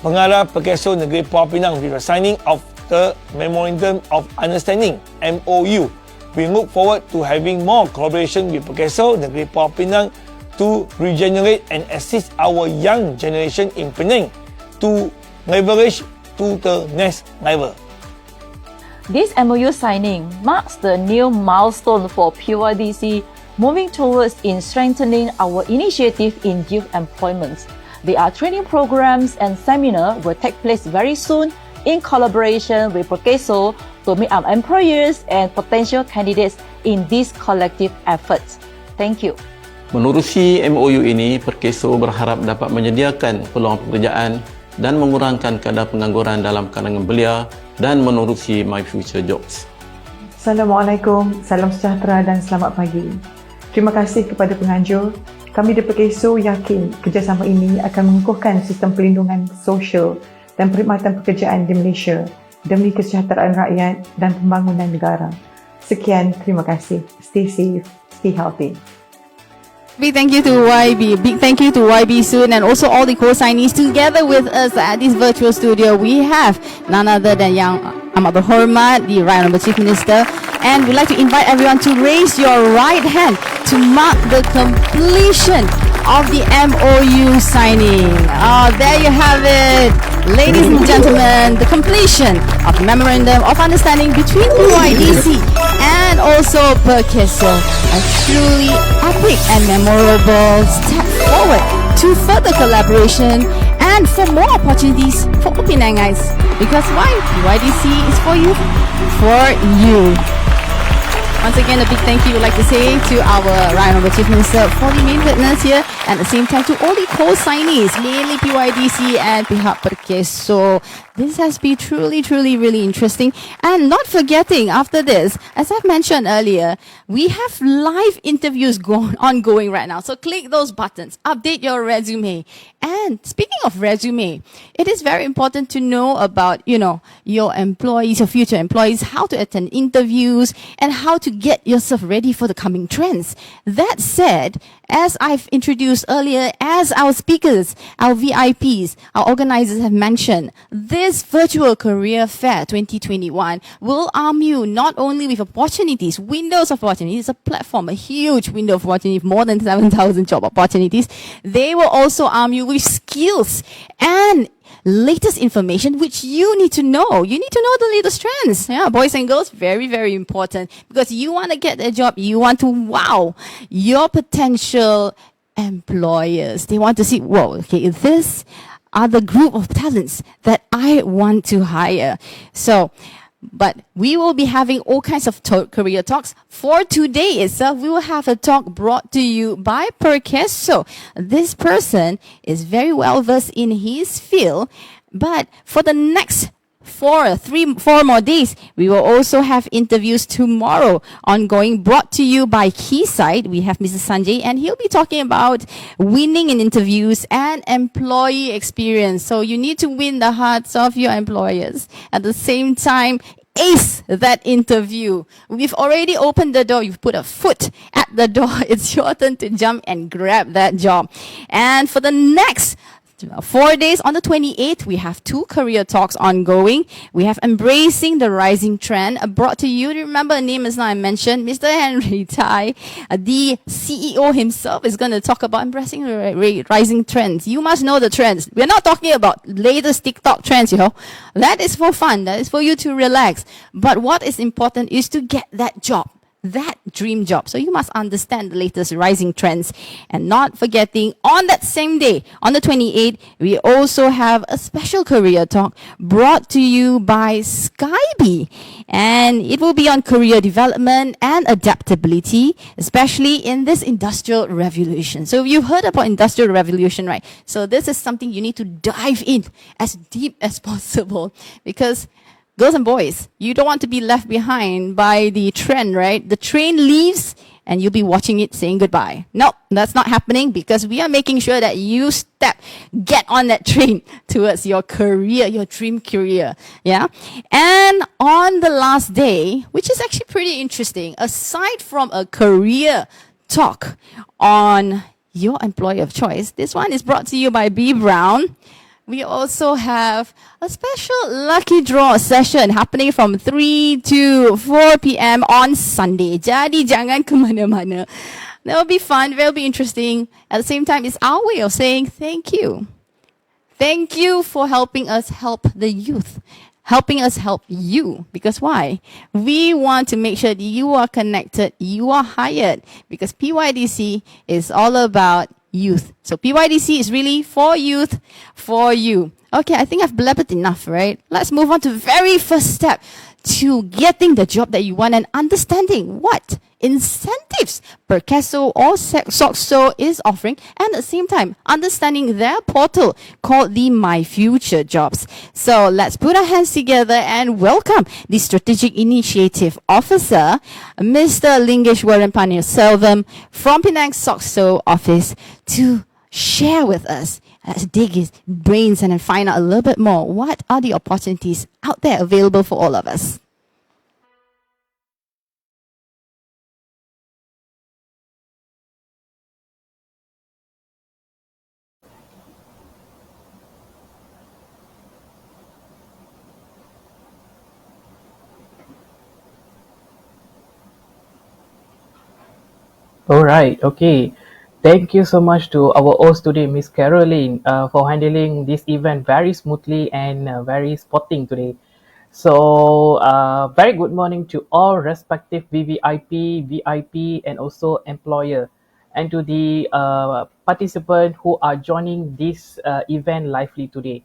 Pengarah Perkeso Negeri Pulau Pinang, with the signing of the Memorandum of Understanding MOU. We look forward to having more collaboration with Perkeso Negeri Pulau Pinang to regenerate and assist our young generation in Penang to leverage to the next level. This MOU signing marks the new milestone for PYDC moving towards in strengthening our initiative in youth employment. There are training programs and seminars will take place very soon in collaboration with Perkeso to meet our employers and potential candidates in this collective effort. Thank you. Menerusi MOU ini, Perkeso berharap dapat menyediakan peluang pekerjaan dan mengurangkan kadar pengangguran dalam kalangan belia dan menerusi My Future Jobs. Assalamualaikum, salam sejahtera dan selamat pagi. Terima kasih kepada penganjur. Kami di Perkeso yakin kerjasama ini akan mengukuhkan sistem perlindungan sosial dan perkhidmatan pekerjaan di Malaysia demi kesejahteraan rakyat dan pembangunan negara. Sekian, terima kasih. Stay safe, stay healthy. Big thank you to YB. Big thank you to YB Soon and also all the co-signees together with us at this virtual studio. We have none other than Yang Amat Berhormat, the Right Honourable Chief Minister, And we'd like to invite everyone to raise your right hand to mark the completion of the MOU signing. There you have it. Ladies and gentlemen, the completion of the Memorandum of Understanding between PYDC and also Perkeso. A truly epic and memorable step forward to further collaboration and for more opportunities for Penangites. Because why? PYDC is for you, for you. Once again, a big thank you we'd like to say to our Right Honourable Chief Minister for the main witness here, and at the same time to all the co-signees, mainly PYDC and pihak Perkeso. This has been truly really interesting. And not forgetting, after this, as I've mentioned earlier, we have live interviews ongoing right now. So click those buttons, update your resume. And speaking of resume, it is very important to know about, your employees, your future employees, how to attend interviews and how to get yourself ready for the coming trends. That said, as I've introduced earlier, as our speakers, our VIPs, our organizers have mentioned, this virtual career fair 2021 will arm you not only with opportunities, windows of opportunity. It's a platform, a huge window of opportunity, more than 7,000 job opportunities. They will also arm you with skills and latest information which you need to know. You need to know the latest trends. Yeah, boys and girls, very important, because you want to get a job. You want to wow your potential employers. They want to see, whoa, okay, this are the group of talents that I want to hire. But we will be having all kinds of career talks. For today itself, we will have a talk brought to you by Perkeso. This person is very well versed in his field. But for the next 4 more days, we will also have interviews tomorrow ongoing, brought to you by Keyside. We have Mr. Sanjay, and he'll be talking about winning in interviews and employee experience. So you need to win the hearts of your employers. At the same time, ace that interview. We've already opened the door. You've put a foot at the door. It's your turn to jump and grab that job. And for the next 4 days, on the 28th, we have 2 career talks ongoing. We have Embracing the Rising Trend, brought to you. Remember, a name is not I mentioned, Mr. Henry Tai, the CEO himself, is going to talk about embracing the rising trends. You must know the trends. We're not talking about latest TikTok trends, That is for fun. That is for you to relax. But what is important is to get that job, that dream job. So you must understand the latest rising trends. And not forgetting, on that same day, on the 28th, we also have a special career talk brought to you by Skybe. And it will be on career development and adaptability, especially in this industrial revolution. So you've heard about industrial revolution, right? So this is something you need to dive in as deep as possible, because girls and boys, you don't want to be left behind by the trend, right? The train leaves and you'll be watching it saying goodbye. Nope, that's not happening, because we are making sure that you get on that train towards your career, your dream career. Yeah. And on the last day, which is actually pretty interesting, aside from a career talk on your employer of choice, this one is brought to you by B. Brown. We also have a special lucky draw session happening from 3 to 4 p.m. on Sunday. Jadi jangan ke mana-mana. That will be fun, will be interesting. At the same time, it's our way of saying thank you. Thank you for helping us help the youth, helping us help you. Because why? We want to make sure that you are connected, you are hired, because PYDC is all about youth. So PYDC is really for youth, for you. Okay, I think I've blabbered enough, right? Let's move on to the very first step to getting the job that you want and understanding what incentives Perkeso or SOXO is offering, and at the same time understanding their portal called the My Future Jobs. So let's put our hands together and welcome the Strategic Initiative Officer, Mr. Lingeshwaran Panirselvam from Penang SOXO office, to share with us. Let's dig his brains and find out a little bit more. What are the opportunities out there available for all of us? All right, okay. Thank you so much to our host today, Miss Caroline, for handling this event very smoothly and very sporting today. So, very good morning to all respective VVIP, VIP, and also employer, and to the participant who are joining this event lively today.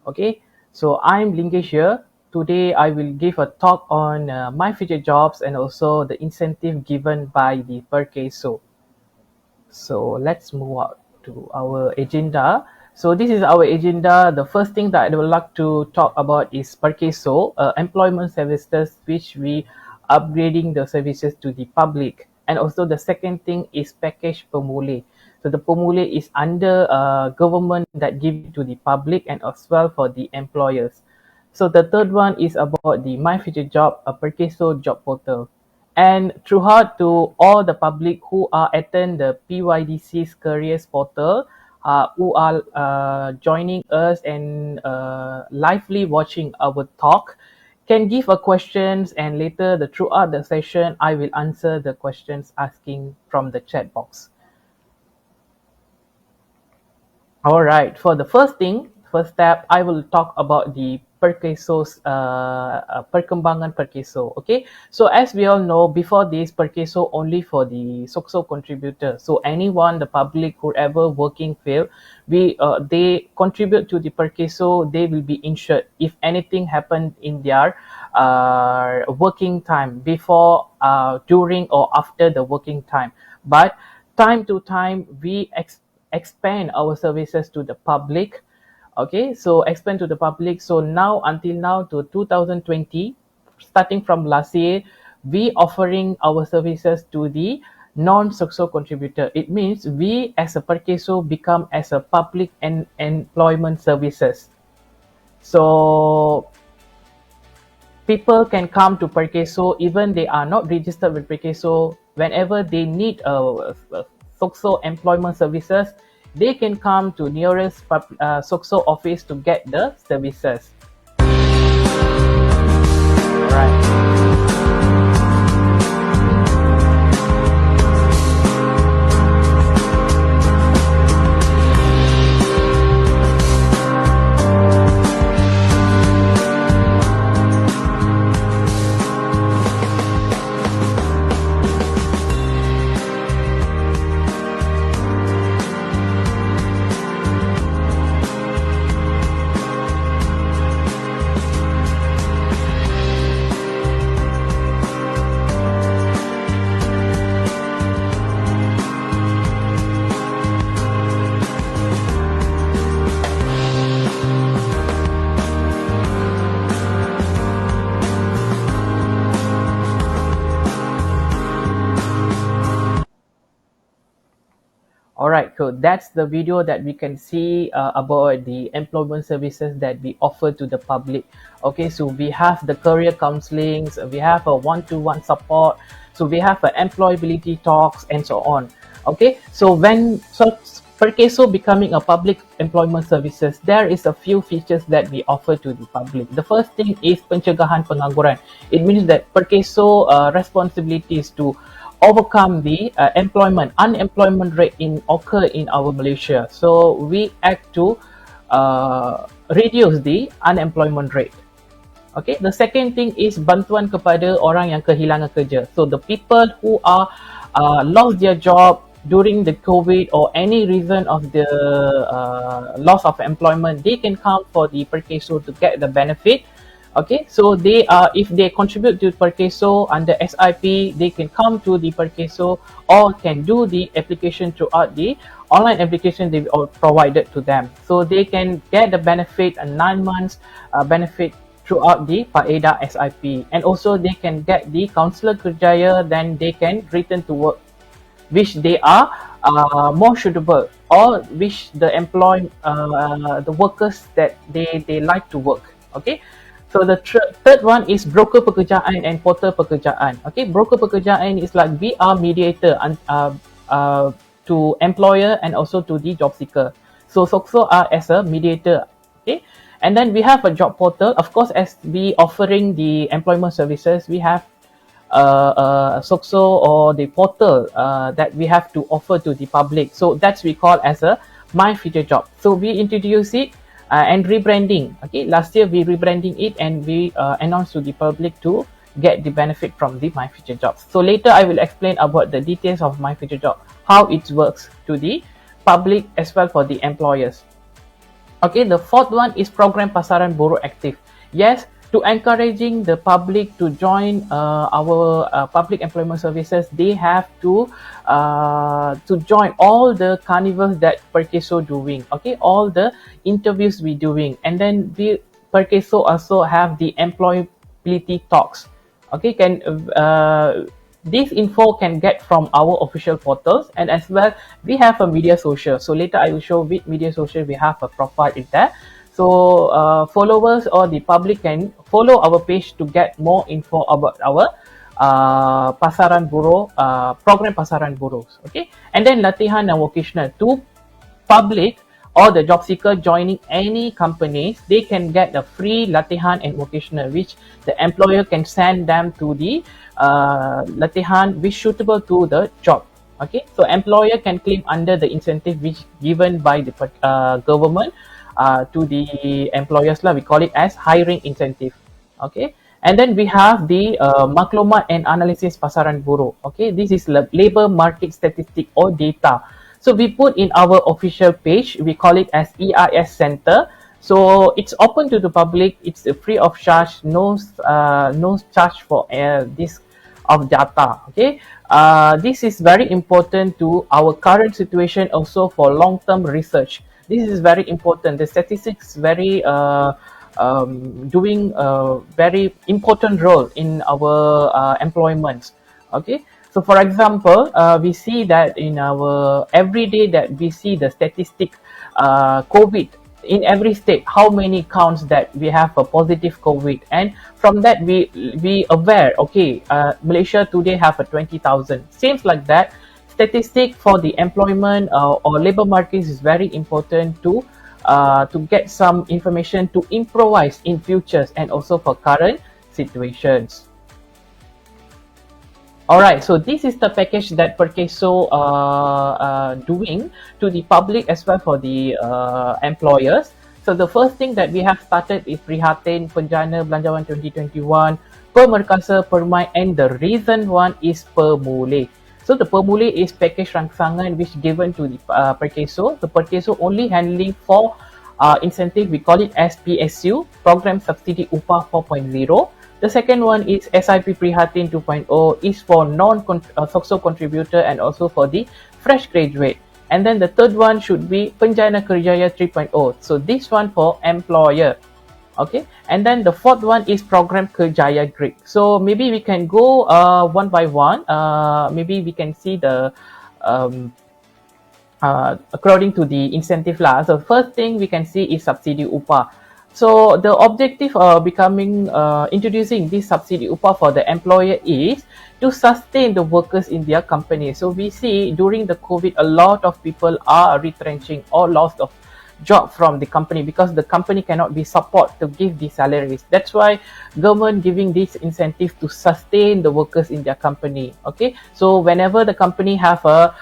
Okay, so I'm Lingesh here. Today I will give a talk on my future jobs and also the incentive given by the Perkeso. So let's move out to our agenda. So this is our agenda. The first thing that I would like to talk about is Perkeso, employment services, which we upgrading the services to the public. And also the second thing is package pemulih. So the pemulih is under government that give it to the public and as well for the employers. So the third one is about the My Future Job, a Perkeso job portal. And throughout to all the public who are attend the PYDC's careers portal, who are joining us and lively watching our talk, can give a questions and later the throughout the session I will answer the questions asking from the chat box. All right. For the first step, I will talk about the Perkeso's perkembangan Perkeso. Okay. So as we all know, before this Perkeso only for the SOCSO contributor. So anyone, the public, whoever working field, they contribute to the Perkeso. They will be insured if anything happened in their working time before, during, or after the working time. But time to time, we expand our services to the public. Okay, so expand to the public. So now, until now to 2020, starting from last year, we offering our services to the non-SOCSO contributor. It means we as a Perkeso become as a public and employment services. So people can come to Perkeso even they are not registered with Perkeso. Whenever they need SOCSO employment services, they can come to nearest SOCSO office to get the services. Alright. Alright, so that's the video that we can see about the employment services that we offer to the public. Okay, so we have the career counselings, we have a one-to-one support, so we have employability talks and so on. Okay, so when Perkeso becoming a public employment services, there is a few features that we offer to the public. The first thing is pencegahan pengangguran. It means that Perkeso responsibility is to overcome the unemployment rate occur in our Malaysia. So we act to reduce the unemployment rate. Okay, the second thing is bantuan kepada orang yang kehilangan kerja. So the people who are lost their job during the COVID or any reason of the loss of employment, they can come for the Perkeso to get the benefit. Okay, so they are, if they contribute to Perkeso under SIP, they can come to the Perkeso or can do the application throughout the online application they provided to them. So they can get the benefit, a 9 months benefit throughout the Faedah SIP, and also they can get the counsellor kerjaya, then they can return to work, which they are more suitable, or which the the workers that they like to work. Okay. So the third one is broker pekerjaan and portal pekerjaan. Okay, broker pekerjaan is like we are mediator to employer and also to the job seeker. So SOCSO are as a mediator. Okay, and then we have a job portal. Of course, as we offering the employment services, we have SOCSO or the portal that we have to offer to the public. So that's we call as a My Future Job. So we introduce it and rebranding. Okay, last year we rebranding it and we announced to the public to get the benefit from the My Future Jobs. So later I will explain about the details of My Future Job, how it works to the public as well for the employers. Okay, the fourth one is program Pasaran Buruh Active. Yes, to encouraging the public to join our public employment services, they have to join all the carnivals that Perkeso doing. Okay, all the interviews we doing, and then we Perkeso also have the employability talks. Okay, this info can get from our official portals, and as well we have a media social. So later I will show which media social we have a profile in there. So followers or the public can follow our page to get more info about our Pasaran Buruh program Pasaran Buruhs. Okay, and then latihan and vocational to public or the job seeker joining any companies, they can get a free latihan and vocational, which the employer can send them to the latihan which suitable to the job. Okay, so employer can claim under the incentive which given by the government to the employers lah. We call it as hiring incentive. Okay, and then we have the maklumat and analysis pasaran buruh. Okay, this is labor market statistic or data. So we put in our official page, we call it as EIS Center. So it's open to the public, it's free of charge, no charge for this of data. Okay, this is very important to our current situation, also for long-term research. This is very important. The statistics very doing a very important role in our employment. Okay. So for example, we see that in our every day that we see the statistic COVID in every state, how many counts that we have a positive COVID, and from that we aware, okay, Malaysia today have a 20,000. Seems like that statistic for the employment or labor markets is very important to get some information to improvise in futures and also for current situations. Alright, so this is the package that Perkeso doing to the public as well for the employers. So the first thing that we have started is Prihatin Penjana Belanjawan 2021, Pemerkasa, Permai, and the reason one is Permulih. So the Permulih is package rangsangan which given to the Perkeso. The Perkeso only handling for incentive, we call it as PSU, Program Subsidi Upah 4.0. The second one is SIP Prihatin 2.0 is for non-SOCSO contributor and also for the fresh graduate. And then the third one should be Penjana Kerjaya 3.0. So this one for employer. Okay. And then the fourth one is Program Kerjaya Grade. So maybe we can go one by one. Maybe we can see the according to the incentive lah. So first thing we can see is subsidi upah. So the objective of introducing this subsidi upah for the employer is to sustain the workers in their company. So we see during the COVID, a lot of people are retrenching or lost of job from the company because the company cannot be support to give the salaries. That's why government giving this incentive to sustain the workers in their company. Okay, so whenever the company have a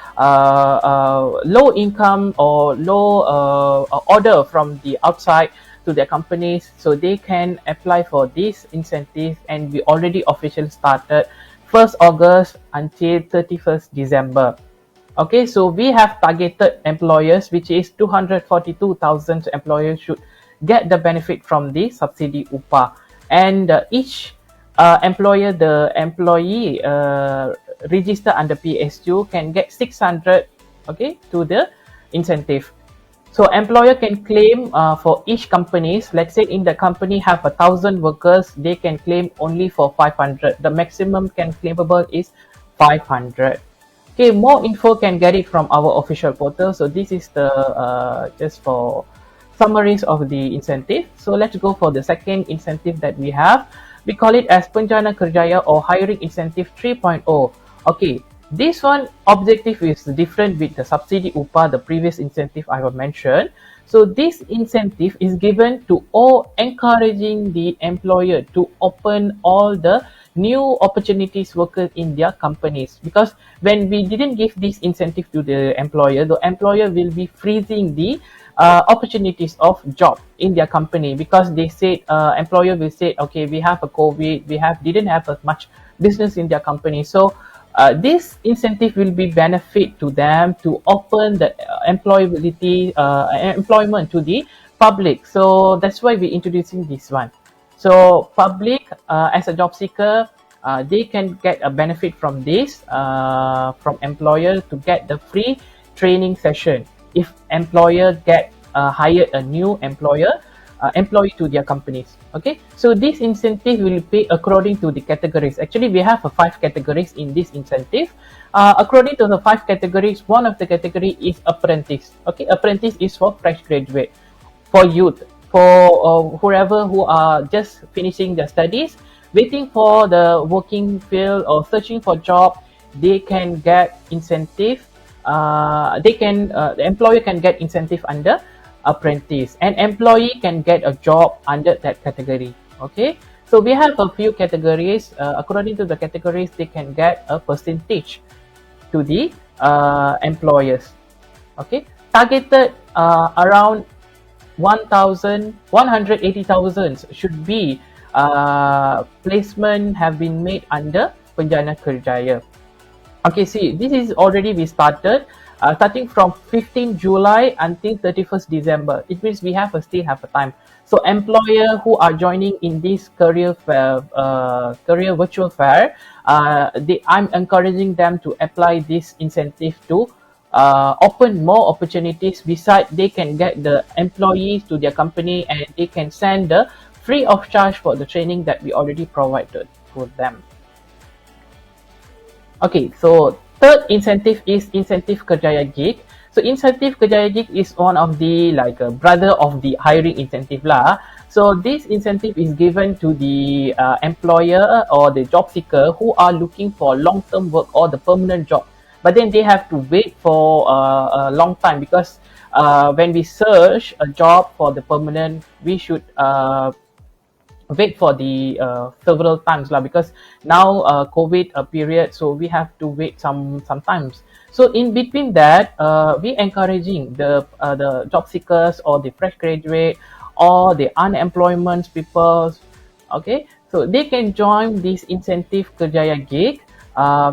low income or low order from the outside to their companies, so they can apply for this incentive, and we already officially started 1st August until 31st December. Okay, so we have targeted employers, which is 242,000 employers should get the benefit from the subsidi upah, and each employer, the employee register under PSU can get 600, okay, to the incentive. So employer can claim for each companies. Let's say in the company have 1,000 workers, they can claim only for 500. The maximum can claimable is 500. Okay, more info can get it from our official portal. So this is the just for summaries of the incentive. So let's go for the second incentive that we have. We call it as Penjana Kerjaya or Hiring Incentive 3.0. Okay. This one objective is different with the subsidi upah, the previous incentive I have mentioned. So this incentive is given to all, encouraging the employer to open all the new opportunities workers in their companies. Because when we didn't give this incentive to the employer will be freezing the opportunities of job in their company, because they said employer will say, okay, we have a COVID, didn't have as much business in their company. So this incentive will be benefit to them to open the employment to the public. So that's why we're introducing this one. So public, as a job seeker, they can get a benefit from this, from employer, to get the free training session if employer get hired a new employee to their companies. Okay, so this incentive will pay according to the categories. Actually, we have 5 categories in this incentive. According to the 5 categories, one of the category is apprentice. Okay, apprentice is for fresh graduate, for youth, for whoever who are just finishing their studies, waiting for the working field or searching for job. They can get incentive. The employer can get incentive under apprentice, and employee can get a job under that category. Okay, so we have a few categories. According to the categories, they can get a percentage to the employers. Okay, targeted around 180,000 should be placement have been made under Penjana Kerjaya. Okay, see, this is already we started. Starting from 15 July until 31st December. It means we still have a time. So employer who are joining in this career fair, career virtual fair, I'm encouraging them to apply this incentive to open more opportunities. Besides, they can get the employees to their company, and they can send the free of charge for the training that we already provided for them. Okay, so third incentive is incentive Kerjaya Gig. So incentive Kerjaya Gig is one of the brother of the hiring incentive lah. So this incentive is given to the employer or the job seeker who are looking for long-term work or the permanent job. But then they have to wait for a long time, because when we search a job for the permanent, we should wait for the several times lah, because now COVID period, so we have to wait sometimes. So in between that, we encouraging the job seekers or the fresh graduate or the unemployment people. Okay, so they can join this incentive Kerjaya Gig,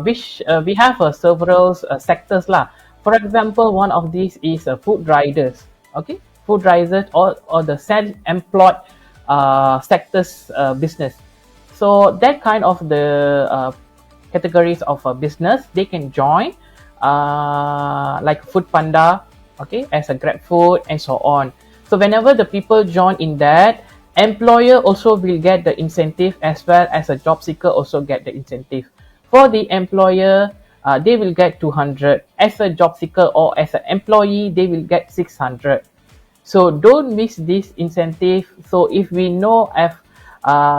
which we have several sectors lah. For example, one of these is food riders. Okay, food riders or the self-employed sectors business. So that kind of the categories of business, they can join, like Food Panda, okay, as a Grab Food and so on. So whenever the people join in that, employer also will get the incentive, as well as a job seeker also get the incentive. For the employer, they will get 200. As a job seeker or as an employee, they will get 600. So don't miss this incentive. So if we know if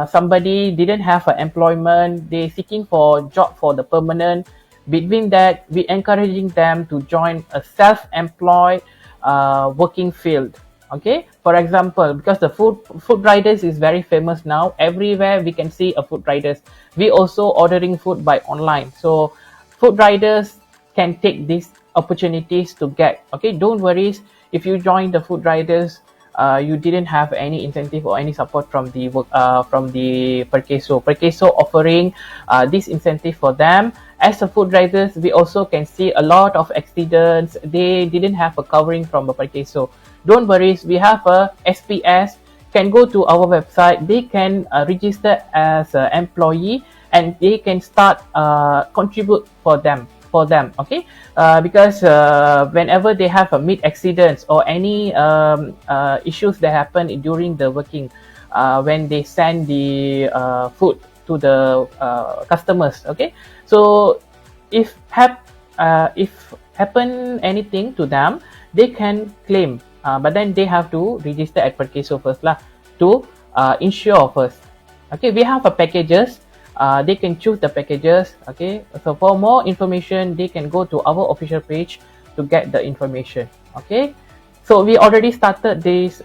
somebody didn't have an employment, they seeking for job for the permanent, between that, we encouraging them to join a self-employed working field. Okay, for example, because the food riders is very famous now, everywhere we can see a food riders. We also ordering food by online, so food riders can take these opportunities to get. Okay, don't worry if you join the food riders, you didn't have any incentive or any support from the Perkeso. Perkeso offering this incentive for them. As a food riders, we also can see a lot of accidents. They didn't have a covering from the Perkeso. Don't worry, we have a SPS. Can go to our website. They can register as an employee, and they can start contribute for them. Okay, because whenever they have a meet accidents or any issues that happen during the working, when they send the food to the customers. Okay, so if happen anything to them, they can claim, but then they have to register at Perkeso first lah, to insure first. Okay, we have a packages. They can choose the packages. Okay, so for more information, they can go to our official page to get the information. Okay, so we already started this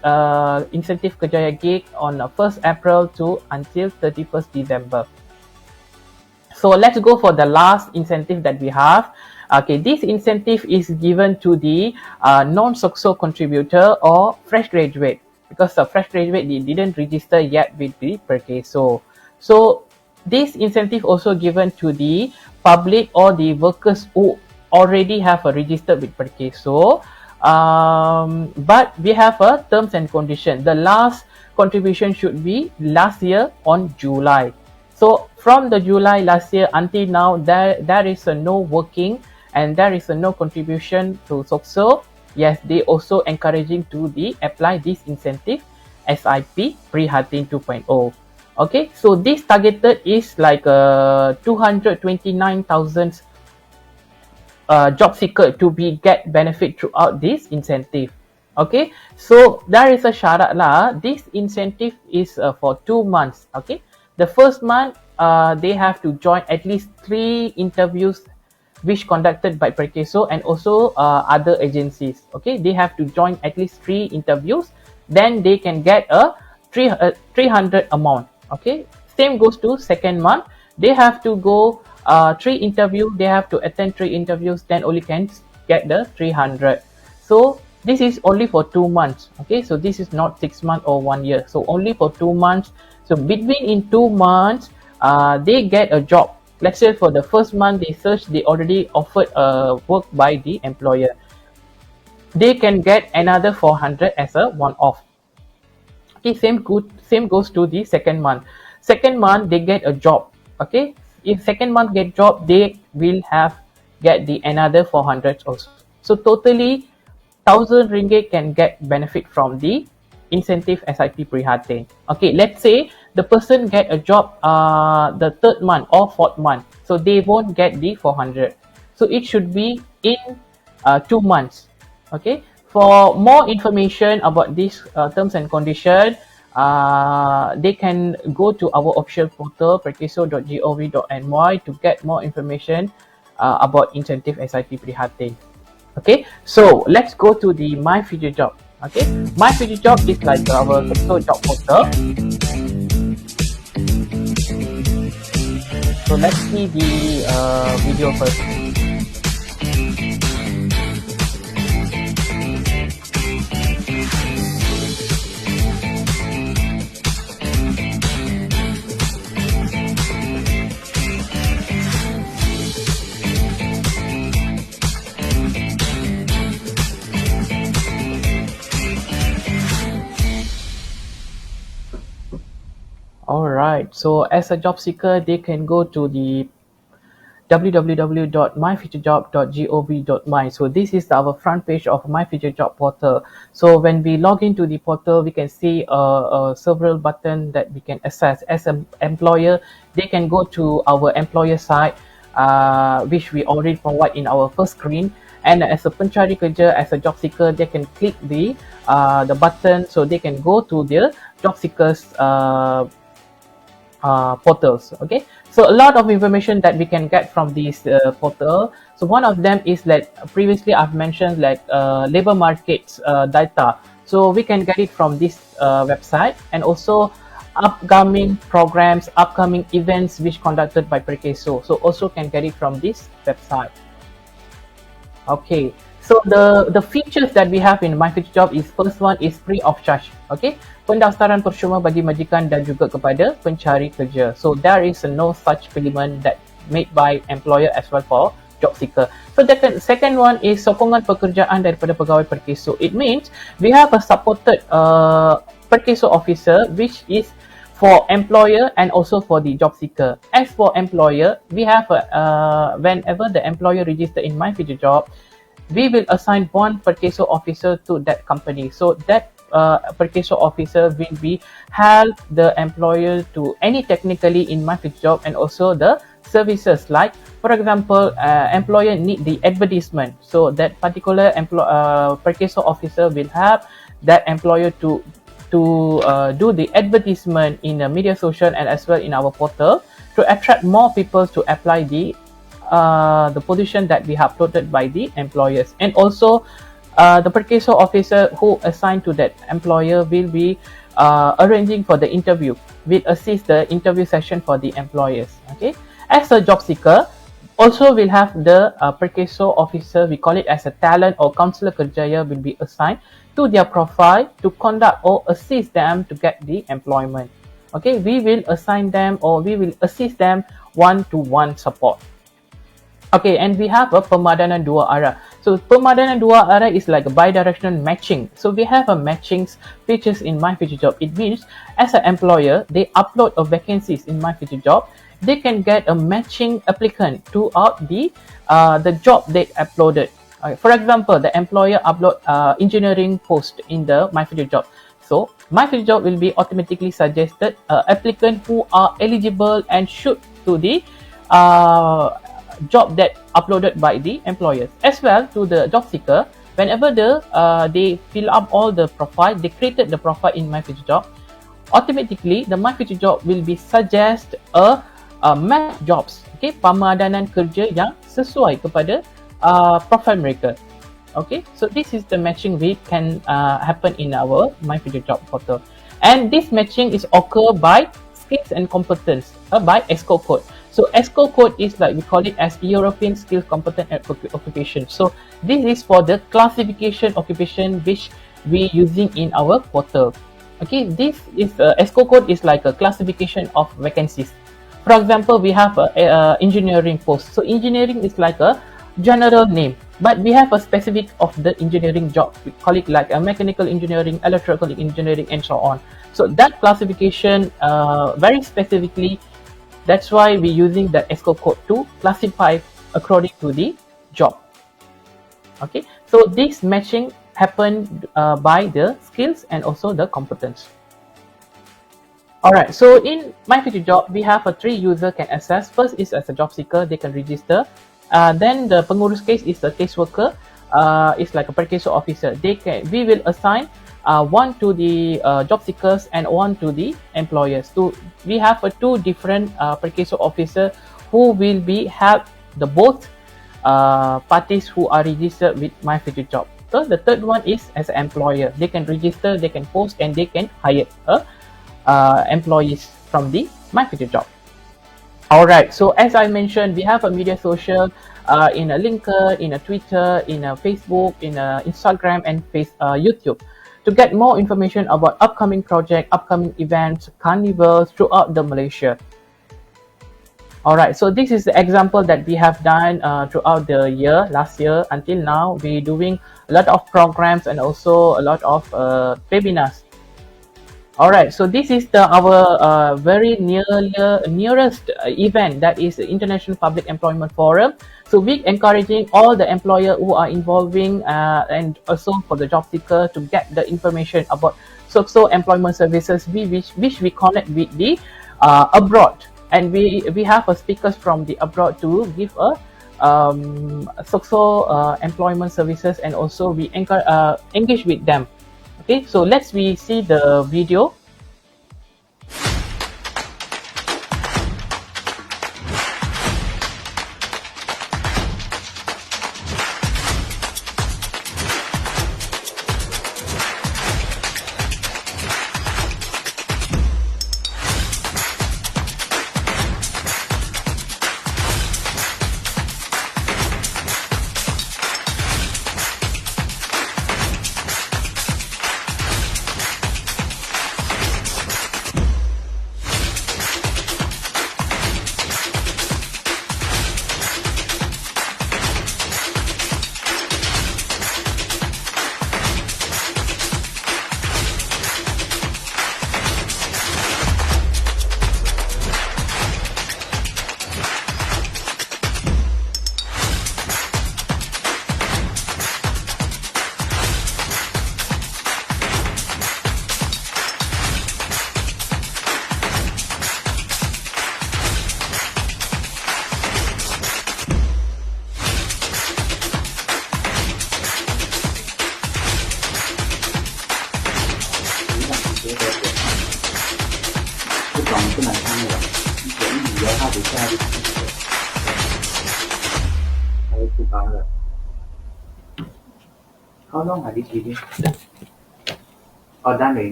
incentive Kerjaya Gig on 1st April to until 31st December. So let's go for the last incentive that we have. Okay, this incentive is given to the non-SOCSO contributor or fresh graduate, because the fresh graduate they didn't register yet with the Perkeso. So this incentive also given to the public or the workers who already have a registered with Perkeso. But we have a terms and condition. The last contribution should be last year on July. So from the July last year until now, there is a no working and there is a no contribution to SOCSO. Yes, they also encouraging to apply this incentive SIP Prihatin 2.0. Okay, so this targeted is like 229,000 job seeker to get benefit throughout this incentive. Okay, so there is a syarat lah. This incentive is for 2 months. Okay, the first month they have to join at least 3 interviews which conducted by Perkeso and also other agencies. Okay, they have to join at least 3 interviews, then they can get a 300 amount. Okay, same goes to second month. They have to go 3 interview. They have to attend 3 interviews, then only can get the 300. So this is only for 2 months. Okay, so this is not 6 months or 1 year. So only for 2 months. So between in 2 months, they get a job. Let's say for the first month they search, they already offered work by the employer. They can get another 400 as a one-off. Okay, same goes to the second month. Second month they get a job. Okay, if second month get job, they will get the another 400 also. So totally 1,000 ringgit can get benefit from the incentive SIP Prihatin. Okay, let's say the person get a job the third month or fourth month, so they won't get the 400. So it should be in 2 months. Okay, for more information about this terms and condition, they can go to our official portal perkeso.gov.my to get more information about incentive SIP Prihatin. Okay, so let's go to the My Future Job. Okay, My Future Job is like our job portal. So let's see the video first. Alright, so as a job seeker, they can go to the www.myfuturejob.gov.my. So this is our front page of My Future Job portal. So when we log into the portal, we can see several buttons that we can access. As an employer, they can go to our employer site, which we already provide in our first screen. And as a pencari kerja, as a job seeker, they can click the button, so they can go to their job seekers portals. Okay, so a lot of information that we can get from this portal. So one of them is like previously I've mentioned, like labor markets data. So we can get it from this website, and also upcoming programs, upcoming events which conducted by Perkeso. So also can get it from this website. Okay, so the features that we have in My Future Job is, first one is free of charge. Okay, pendaftaran percuma bagi majikan dan juga kepada pencari kerja. So there is no such payment that made by employer as well for job seeker. So the second one is sokongan pekerjaan daripada pegawai Perkeso. It means we have a supported Perkeso officer which is for employer and also for the job seeker. As for employer, we have whenever the employer register in My Future Job, we will assign one Perkeso officer to that company. So that Perkeso officer will be help the employer to any technically in My Future Job, and also the services, like for example employer need the advertisement, so that particular Perkeso officer will help that employer to do the advertisement in the media social and as well in our portal to attract more people to apply the position that we have uploaded by the employers. And also the Perkeso officer who assigned to that employer will be arranging for the interview, will assist the interview session for the employers. Okay, as a job seeker, also we'll have the perkeso officer, we call it as a talent or counselor kerjaya, will be assigned to their profile to conduct or assist them to get the employment. Okay, we will assign them or we will assist them one-to-one support. Okay, and we have a pemadanan dua arah. So pemadanan dua arah is like a bi-directional matching. So we have a matching features in My Future Job. It means as an employer, they upload a vacancies in My Future Job, they can get a matching applicant throughout the job they uploaded. For example, the employer upload engineering post in the My Future Job. So My Future Job will be automatically suggested applicant who are eligible and should to the job that uploaded by the employers. As well to the job seeker, whenever they fill up all the profile, they created the profile in My Future Job, automatically the My Future Job will be suggest a match jobs, okay, pemadanan kerja yang sesuai kepada profile mereka. Okay, so this is the matching we can happen in our My Future Job portal, and this matching is occur by skills and competence by ESCO code. So ESCO code is like we call it as European Skills Competent Occupation. So this is for the classification occupation which we using in our portal. Okay, this is ESCO code is like a classification of vacancies. For example, we have a engineering post. So engineering is like a general name, but we have a specific of the engineering job. We call it like a mechanical engineering, electrical engineering, and so on. So that classification very specifically, that's why we're using the ESCO code to classify according to the job. Okay, so this matching happened by the skills and also the competence. Alright, so in My Future Job, we have a 3 user can access. First is as a job seeker, they can register. Then the pengurus case is a case worker, it's like a perkeso officer. We will assign one to the job seekers and one to the employers. So we have 2 different perkeso officer who will have the both parties who are registered with My Future Job. So the third one is as an employer. They can register, they can post, and they can hire employees from the My Future Job. Alright, so as I mentioned, we have a media social in a LinkedIn, in a Twitter, in a Facebook, in a Instagram, and YouTube. To get more information about upcoming projects, upcoming events, carnivals throughout the Malaysia. Alright, so this is the example that we have done throughout the year, last year until now. We're doing a lot of programs and also a lot of webinars. Alright, so this is our very nearest event, that is the International Public Employment Forum. So we're encouraging all the employer who are involving and also for the job seeker to get the information about so employment services which we connect with the abroad, and we have speakers from the abroad to give a employment services, and also we engage with them. Okay, so let's see the video.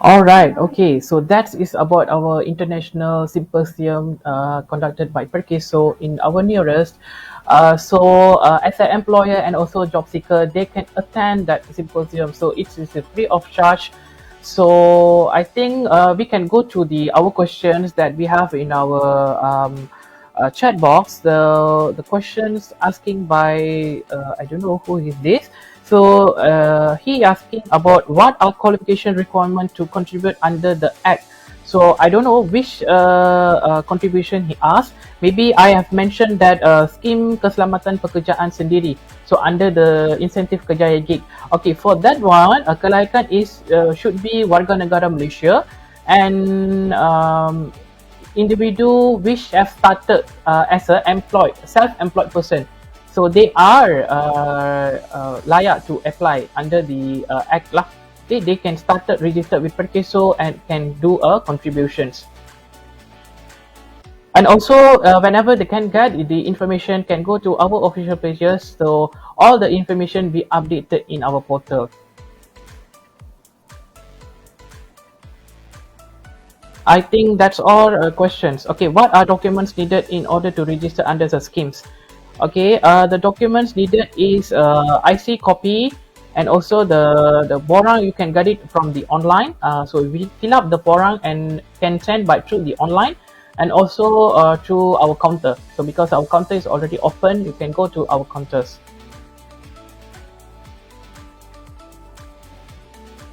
All right. Okay. So that is about our international symposium conducted by Perkeso in our nearest. As an employer and also job seeker, they can attend that symposium. So it is free of charge. So I think we can go to our questions that we have in our chat box. The questions asking by I don't know who is this. So he asking about what are qualification requirement to contribute under the Act. So I don't know which contribution he asked. Maybe I have mentioned that scheme keselamatan pekerjaan sendiri. So under the insentif kerjaya gig. Okay, for that one, kelayakan is should be warga negara Malaysia and individual which have started as a self-employed person. So they are layak to apply under the Act lah. Okay, they can start registered with Perkeso and can do contributions. And also, whenever they can get the information, can go to our official pages. So all the information be updated in our portal. I think that's all questions. Okay, what are documents needed in order to register under the schemes? Okay, the documents needed is IC copy and also the borang. You can get it from the online. So we fill up the borang and can send by through the online and also through our counter. So because our counter is already open, you can go to our counters.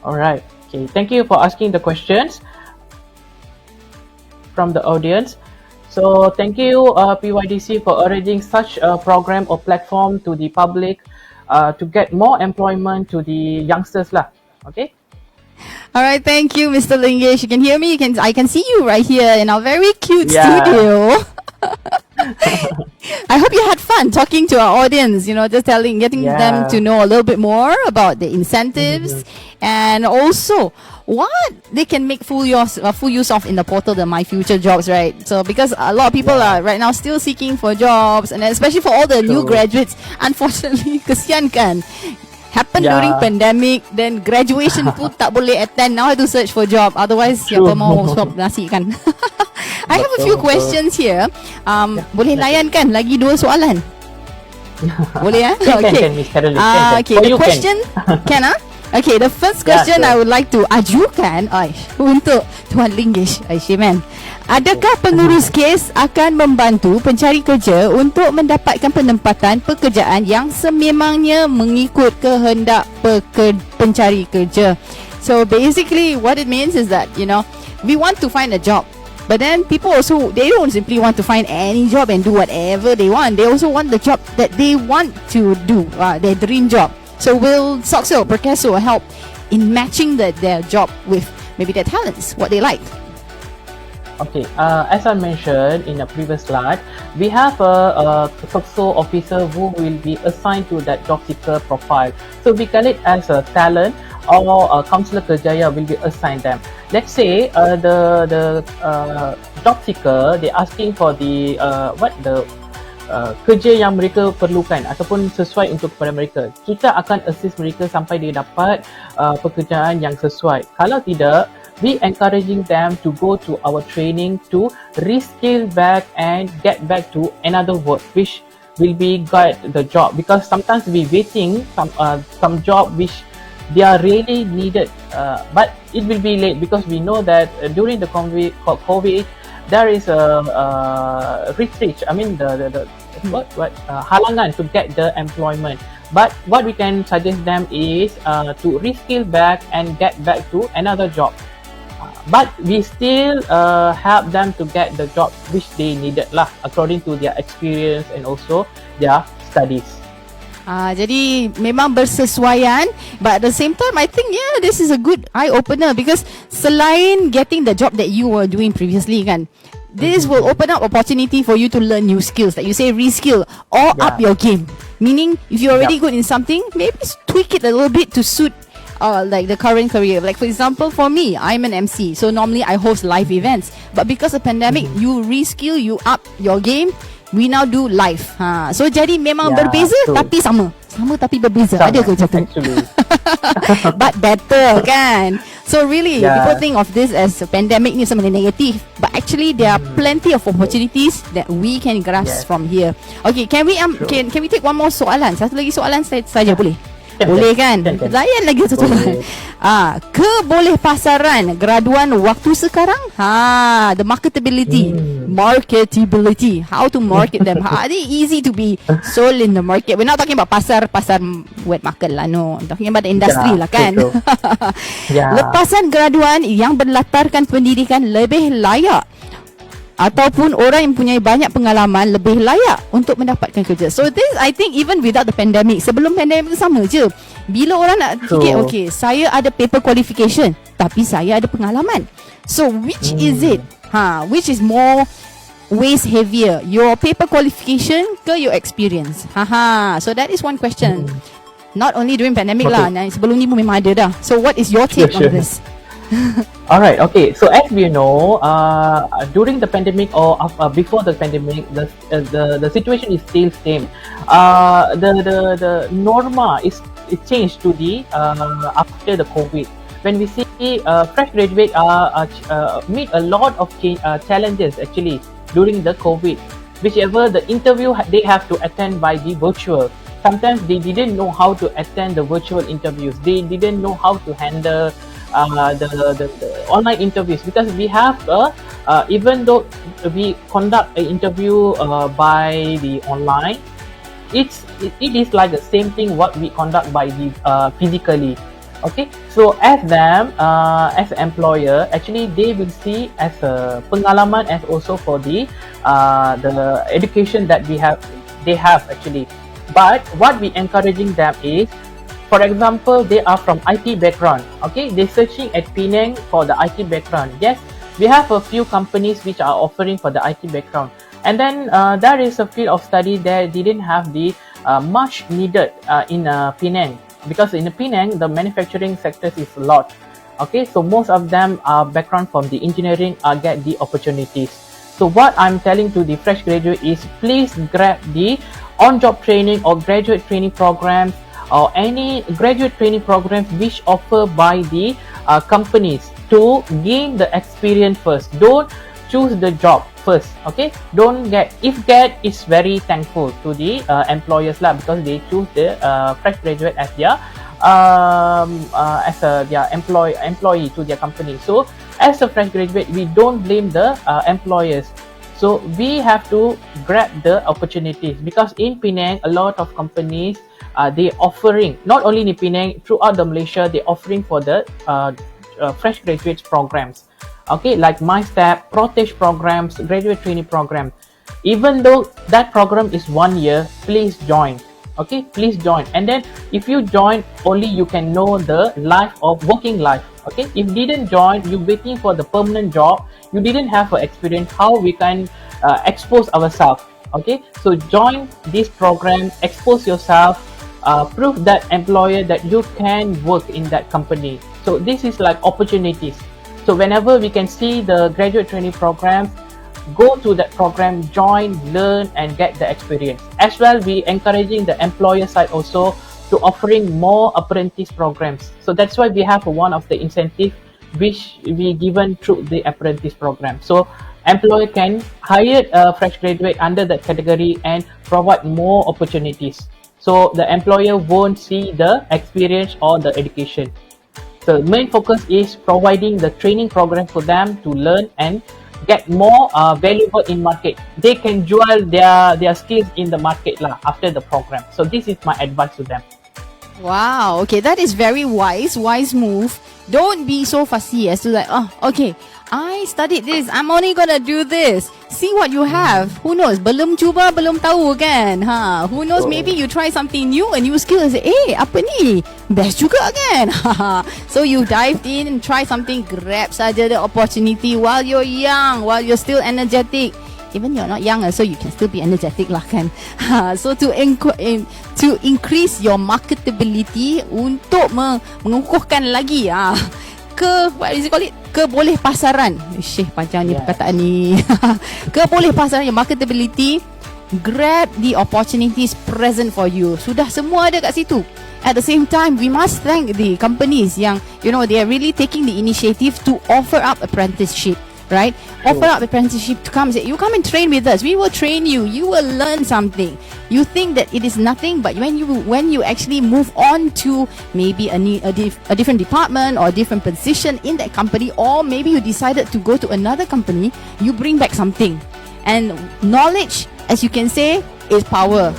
All right. Okay. Thank you for asking the questions from the audience. So thank you PYDC for arranging such a program or platform to the public to get more employment to the youngsters lah. Okay. All right, thank you, Mr. Lingesh. You can hear me. I can see you right here in our very cute Yeah. studio. I hope you had fun talking to our audience. You know, just getting them to know a little bit more about the incentives and also what they can make full use of in the portal, the My Future Jobs, right? So because a lot of people are right now still seeking for jobs, and especially for all the new graduates, unfortunately, kesian kan. Happened during pandemic, then graduation pun tak boleh attend. Now I have to search for job. Otherwise, siapa mau swap nasi kan? I have a few questions here. Boleh layan kan? Lagi 2 soalan. Boleh ya? Okay. Okay. The question can Okay, the first question I would like to ajukan untuk Tuan Lingesh, Aisyman. Adakah pengurus kes akan membantu pencari kerja untuk mendapatkan penempatan pekerjaan yang sememangnya mengikut kehendak pencari kerja? So basically what it means is that, you know, we want to find a job. But then people also, they don't simply want to find any job and do whatever they want. They also want the job that they want to do, their dream job. So will Soxil, Perkeso help in matching their job with maybe their talents, what they like? Okay, as I mentioned in the previous slide, we have a Soxil officer who will be assigned to that job seeker profile. So we call it as a talent or a counselor kerjaya will be assigned them. Let's say the job seeker, they're asking for the kerja yang mereka perlukan ataupun sesuai untuk kepada mereka. Kita akan assist mereka sampai dia dapat pekerjaan yang sesuai. Kalau tidak, we encouraging them to go to our training to reskill back and get back to another work which will be got the job, because sometimes we waiting some job which they are really needed, but it will be late because we know that during the COVID there is a restriction. I mean the halangan to get the employment. But what we can suggest them is to reskill back and get back to another job. But we still help them to get the job which they needed lah, according to their experience and also their studies. Jadi memang bersesuaian, but at the same time I think this is a good eye opener because selain getting the job that you were doing previously kan, this will open up opportunity for you to learn new skills, like you say, reskill or up your game. Meaning if you're already good in something, maybe tweak it a little bit to suit like the current career. Like for example, for me, I'm an MC, so normally I host live events, but because of pandemic, you reskill, you up your game, we now do live. So jadi memang berbeza tapi sama tapi berbeza. Ada ke macam tu? But better kan? So really, Yeah. people think of this as a pandemic ni something negative, but actually there are plenty of opportunities that we can grasp from here. Okay, can we can we take one more soalan? Satu lagi soalan saja boleh? Boleh kan? Layan lagi satu soalan. Keboleh pasaran graduan waktu sekarang? The marketability. How to market them? Are they easy to be sold in the market? We're not talking about pasar wet market lah. No, I'm talking about the industry lah kan. Lepasan graduan yang berlatarkan pendidikan lebih layak ataupun orang yang punya banyak pengalaman lebih layak untuk mendapatkan kerja. So this I think even without the pandemic, sebelum pandemic sama je. Bila orang nak fikir, okay, saya ada paper qualification tapi saya ada pengalaman. So which is it? Which is more weighs heavier? Your paper qualification ke your experience? So that is one question. Not only during pandemic lah, sebelum ni pun memang ada dah. So what is your take on this? Alright, okay. So as we know, during the pandemic or before the pandemic, the situation is still same. The norma is changed to the after the COVID. When we see fresh graduates meet a lot of challenges actually during the COVID. Whichever the interview they have to attend by the virtual. Sometimes they didn't know how to attend the virtual interviews. They didn't know how to handle the online interviews, because we have even though we conduct an interview by the online, it is like the same thing what we conduct by the physically. Okay, so as them as an employer, actually they will see as a pengalaman as also for the education that they have actually. But what we encouraging them is, for example, they are from IT background. Okay, they're searching at Penang for the IT background. Yes, we have a few companies which are offering for the IT background. And then there is a field of study that didn't have the much needed in Penang, because in Penang the manufacturing sectors is a lot. Okay, so most of them are background from the engineering get the opportunities. So what I'm telling to the fresh graduate is, please grab the on-job training or graduate training programs, or any graduate training programs which offer by the companies, to gain the experience first. Don't choose the job first. Okay, don't get, if get, is very thankful to the employers lah, because they choose the fresh graduate as their their employee to their company. So as a fresh graduate, we don't blame the employers. So we have to grab the opportunities, because in Penang a lot of companies they offering, not only in Penang, throughout the Malaysia, they offering for the fresh graduates programs. Okay, like MyStep, Protege programs, graduate training program. Even though that program is 1 year, please join. Okay, please join. And then if you join, only you can know the life of working life. Okay, if you didn't join, you waiting for the permanent job, you didn't have an experience, how we can expose ourselves. Okay, so join this program, expose yourself, prove that employer that you can work in that company. So this is like opportunities. So whenever we can see the graduate training programs, go to that program, join, learn, and get the experience. As well, we encouraging the employer side also to offering more apprentice programs. So that's why we have one of the incentive which we given through the apprentice program. So employer can hire a fresh graduate under that category and provide more opportunities. So the employer won't see the experience or the education. So main focus is providing the training program for them to learn and get more valuable in market. They can jewel their skills in the market lah after the program. So this is my advice to them. Wow, okay, that is very wise move. Don't be so fussy as to like, oh, okay, I studied this, I'm only gonna do this. See what you have. Who knows? Belum cuba, belum tahu kan? Who knows? Maybe you try something new, a new skill, and say, apa ni? Best juga kan? So you dived in and try something, grab saja the opportunity while you're young, while you're still energetic. Even you're not young, so you can still be energetic lah kan. So to increase your marketability, untuk mengukuhkan lagi what is it called it? Keboleh pasaran. Panjang ni perkataan ni. Keboleh pasaran, your marketability. Grab the opportunities present for you. Sudah semua ada kat situ. At the same time, we must thank the companies yang, you know, they are really taking the initiative to offer up apprenticeship, right? Offer up apprenticeship to come say, you come and train with us. We will train you. You will learn something. You think that it is nothing, but when you actually move on to maybe a different department or a different position in that company, or maybe you decided to go to another company, you bring back something. And knowledge, as you can say, is power.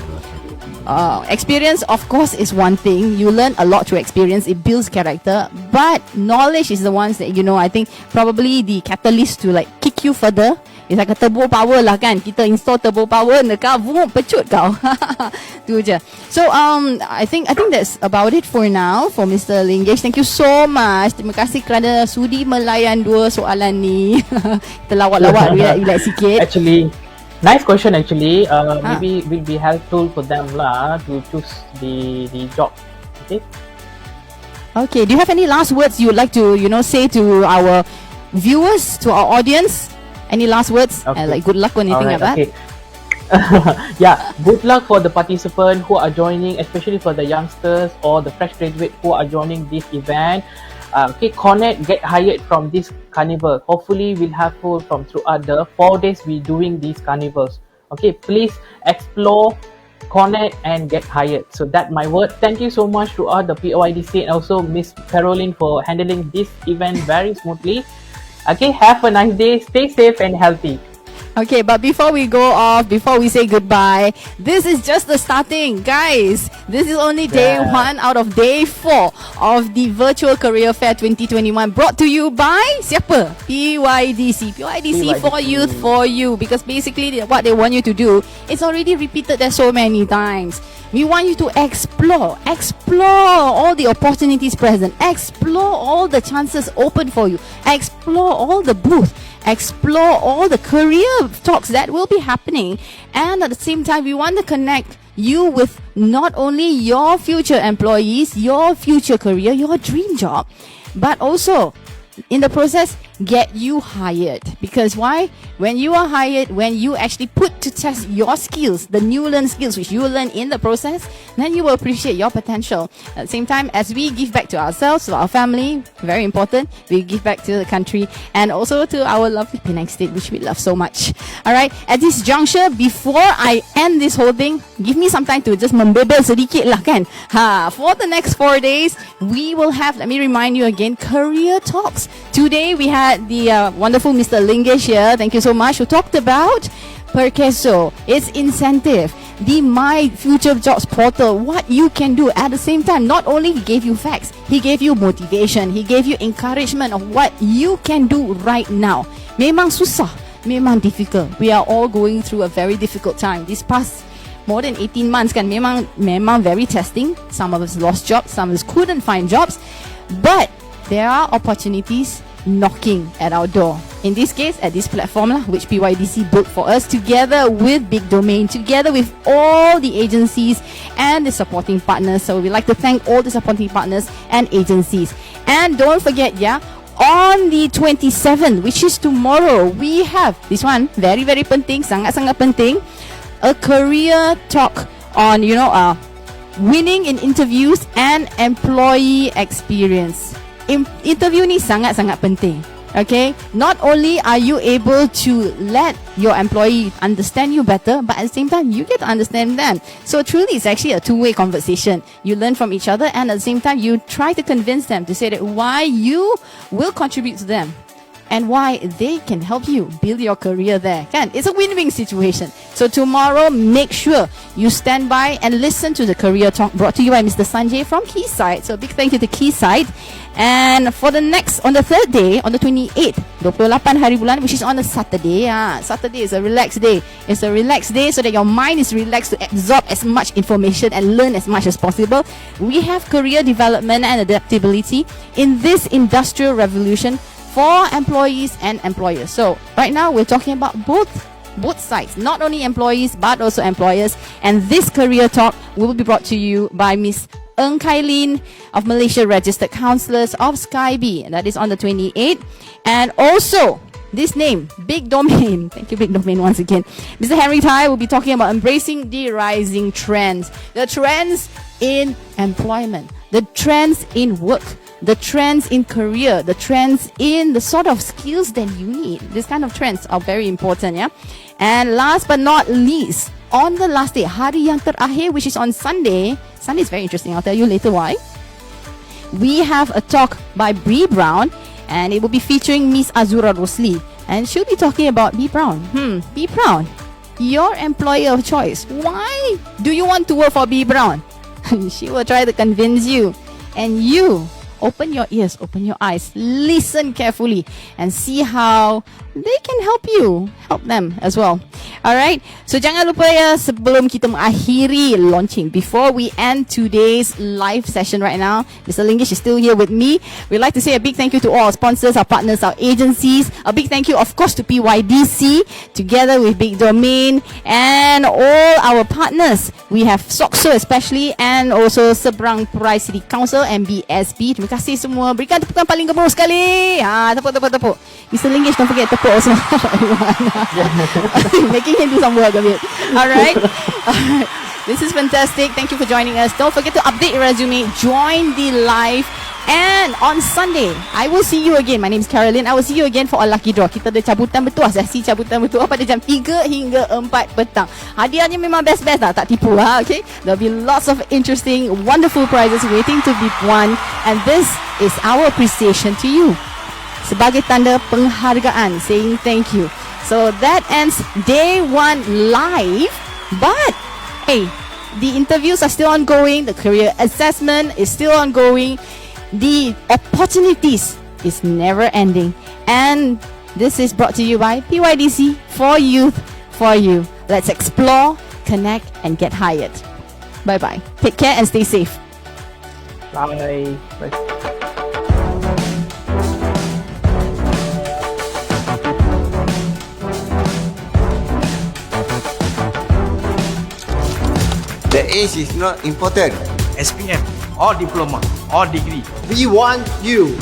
Experience, of course, is one thing. You learn a lot through experience. It builds character. But knowledge is the ones that, you know, I think probably the catalyst to like kick you further. It's like a turbo power lah kan. Kita install turbo power dekat, boom, pecut kau. Tu je. So I think that's about it for now for Mr. Lingesh. Thank you so much. Terima kasih kerana sudi melayan dua soalan ni. Kita lawak-lawak relax sikit. Actually, nice question actually. Maybe will be helpful for them lah to choose the job. Okay. Okay. Do you have any last words you would like to, you know, say to our viewers, to our audience? Any last words? Okay. Like good luck or anything like that? Okay. Yeah, good luck for the participants who are joining, especially for the youngsters or the fresh graduates who are joining this event. Okay, connect, get hired from this carnival. Hopefully, we'll have food from throughout the 4 days we doing these carnivals. Okay, please explore, connect, and get hired. So that's my word. Thank you so much to all the PYDC and also Miss Caroline for handling this event very smoothly. Okay, have a nice day. Stay safe and healthy. Okay, but before we go off, before we say goodbye, this is just the starting, guys. This is only day 1 out of day 4 of the Virtual Career Fair 2021, brought to you by siapa? PYDC. PYDC for youth, for you. Because basically what they want you to do is already repeated there so many times. We want you to explore all the opportunities present, explore all the chances open for you, explore all the booths, explore all the career talks that will be happening, and at the same time we want to connect you with not only your future employees, your future career, your dream job, but also in the process get you hired. Because why? When you are hired, when you actually put to test your skills, the new learned skills which you learn in the process, then you will appreciate your potential. At the same time, as we give back to ourselves, to our family, very important, we give back to the country and also to our lovely Penang State, which we love so much. Alright, at this juncture, before I end this whole thing, give me some time to just membebel sedikit lah kan. For the next 4 days, we will have, let me remind you again, career talks. Today we had the wonderful Mr. Lingesh here, thank you so much, who talked about Perkeso, its incentive, the My Future Jobs portal, what you can do. At the same time, not only he gave you facts, he gave you motivation, he gave you encouragement of what you can do right now. Memang susah, memang difficult. We are all going through a very difficult time. This past more than 18 months kan, memang very testing. Some of us lost jobs, some of us couldn't find jobs, but there are opportunities knocking at our door. In this case, at this platform lah, which PYDC built for us, together with Big Domain, together with all the agencies and the supporting partners. So we'd like to thank all the supporting partners and agencies. And don't forget, on the 27th, which is tomorrow, we have this one, very penting, sangat penting, a career talk on, winning in interviews and employee experience. Interview ni sangat penting. Okay, not only are you able to let your employee understand you better, but at the same time you get to understand them. So truly it's actually a two-way conversation. You learn from each other, and at the same time you try to convince them to say that why you will contribute to them and why they can help you build your career there. It's a win-win situation. So tomorrow, make sure you stand by and listen to the career talk brought to you by Mr. Sanjay from Quayside. So big thank you to Quayside. And for on the third day, on the 28th, 28 hari bulan, which is on a Saturday. Saturday is a relaxed day. It's a relaxed day so that your mind is relaxed to absorb as much information and learn as much as possible. We have career development and adaptability in this industrial revolution for employees and employers. So right now we're talking about both sides, not only employees but also employers. And this career talk will be brought to you by Miss Eng Kailin of Malaysia Registered Counsellors of SkyB, and that is on the 28th. And also this name, Big Domain. Thank you, Big Domain, once again. Mr. Henry Tai will be talking about embracing the rising trends. The trends in employment, the trends in work, the trends in career, the trends in the sort of skills that you need. This kind of trends are very important, yeah? And last but not least, on the last day, hari yang terakhir, which is on Sunday. Sunday is very interesting. I'll tell you later why. We have a talk by Bree Brown, and it will be featuring Miss Azura Rosli, and she'll be talking about Bee Brown. Bee Brown, your employer of choice. Why do you want to work for Bee Brown? She will try to convince you, and you open your ears, open your eyes, listen carefully, and see how they can help you, help them as well. Alright, so jangan lupa ya, sebelum kita mengakhiri launching, before we end today's live session right now, Mr. Lingish is still here with me. We'd like to say a big thank you to all our sponsors, our partners, our agencies. A big thank you, of course, to PYDC, together with Big Domain, and all our partners. We have SOXO especially, and also Seberang Perai City Council and BSB. Terima kasih semua. Berikan tepukan paling gemuruh sekali. Tepuk. Mr. Lingish, don't forget tepuk also. Making him do some work a bit. Alright. This is fantastic. Thank you for joining us. Don't forget to update your resume. Join the live. And on Sunday, I will see you again. My name is Caroline. I will see you again for a lucky draw. Kita ada cabutan bertuah, sesi cabutan bertuah pada jam 3 hingga 4 petang. Hadiahnya memang best-best lah, tak tipu lah, okay? There'll be lots of interesting, wonderful prizes waiting to be won. And this is our appreciation to you. Sebagai tanda penghargaan, saying thank you. So that ends day 1 live. But, hey, the interviews are still ongoing. The career assessment is still ongoing. The opportunities is never ending. And this is brought to you by PYDC, for youth, for you. Let's explore, connect, and get hired. Bye-bye. Take care and stay safe. Bye. The age is not important. SPM or diploma or degree. We want you.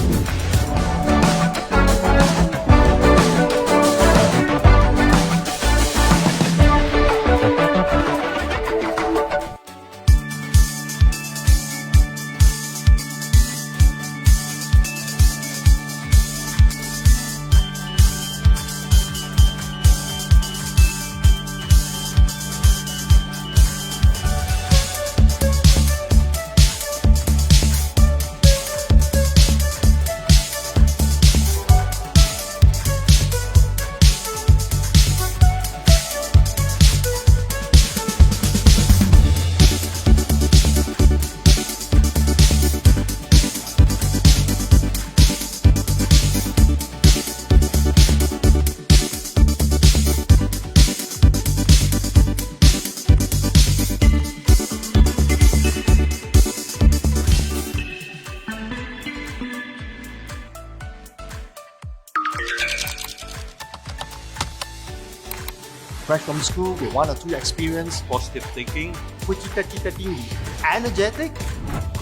Fresh from school with 1 or 2 experience, Positive thinking, bercita-cita tinggi, energetic,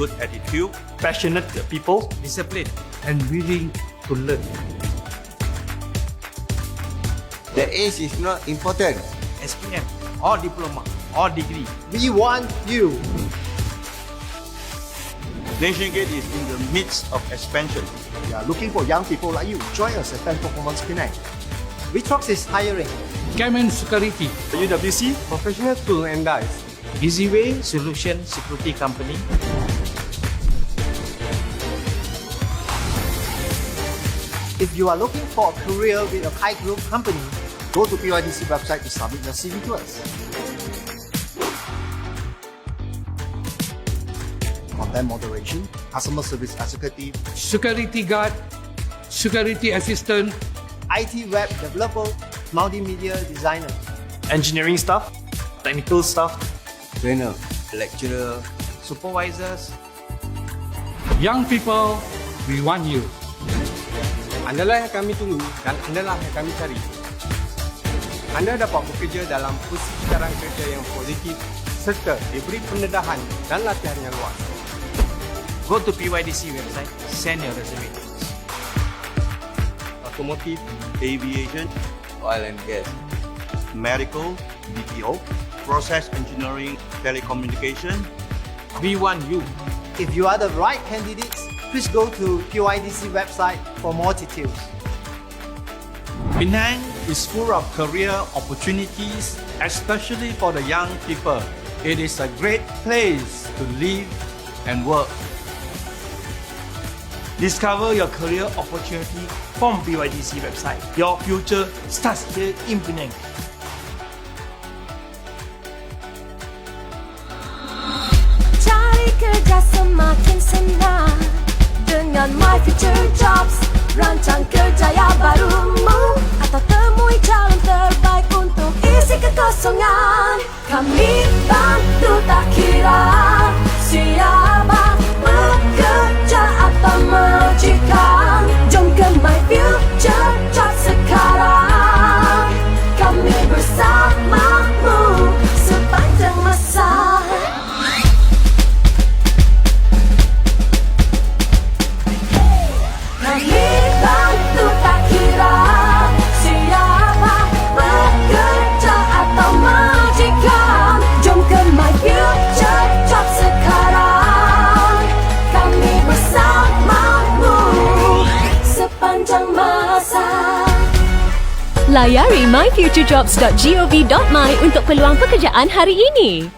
good attitude, passionate people, disciplined, and willing to learn. The age is not important. SPM or diploma or degree. we want you. Nation Gate is in the midst of expansion. We are looking for young people like you. Join us at 10 Performance Penang. Vitrox is hiring. Kemen Security, UWC Professional Tool and Dies. Easyway Solution Security Company. If you are looking for a career with a high growth company, go to PYDC website to submit your CV to us. Content moderation, customer service executive, Security Guard, Security Assistant, IT web developer, multimedia designer. Engineering staff, technical staff, Trainer, lecturer, supervisors. young people, we want you. Andalah yang kami tunggu dan andalah yang kami cari. Anda dapat bekerja dalam posisi sekarang kerja yang positif serta diberi pendedahan dan latihan yang luas. Go to PYDC website, send your resume. automotive, aviation, oil and gas, medical, BPO, process engineering, telecommunication. We want you. If you are the right candidates, please go to PYDC website for more details. Penang is full of career opportunities, especially for the young people. It is a great place to live and work. Discover your career opportunity from PYDC website. Your future starts here in Penang. Cari kerja semakin senang dengan My Future Jobs. Rancang kerjaya barumu atau temui calon terbaik untuk isi kekosongan. Kami bantu tak kira siapa bekerja atau majikan. Jom ke My Future Jobs sekarang. Kami bersamamu sepanjang masa. Kami bantu tak kira siapa bekerja atau majikan. Jom ke My Future Jobs sekarang. Kami bersamamu sepanjang masa. Layari myfuturejobs.gov.my untuk peluang pekerjaan hari ini.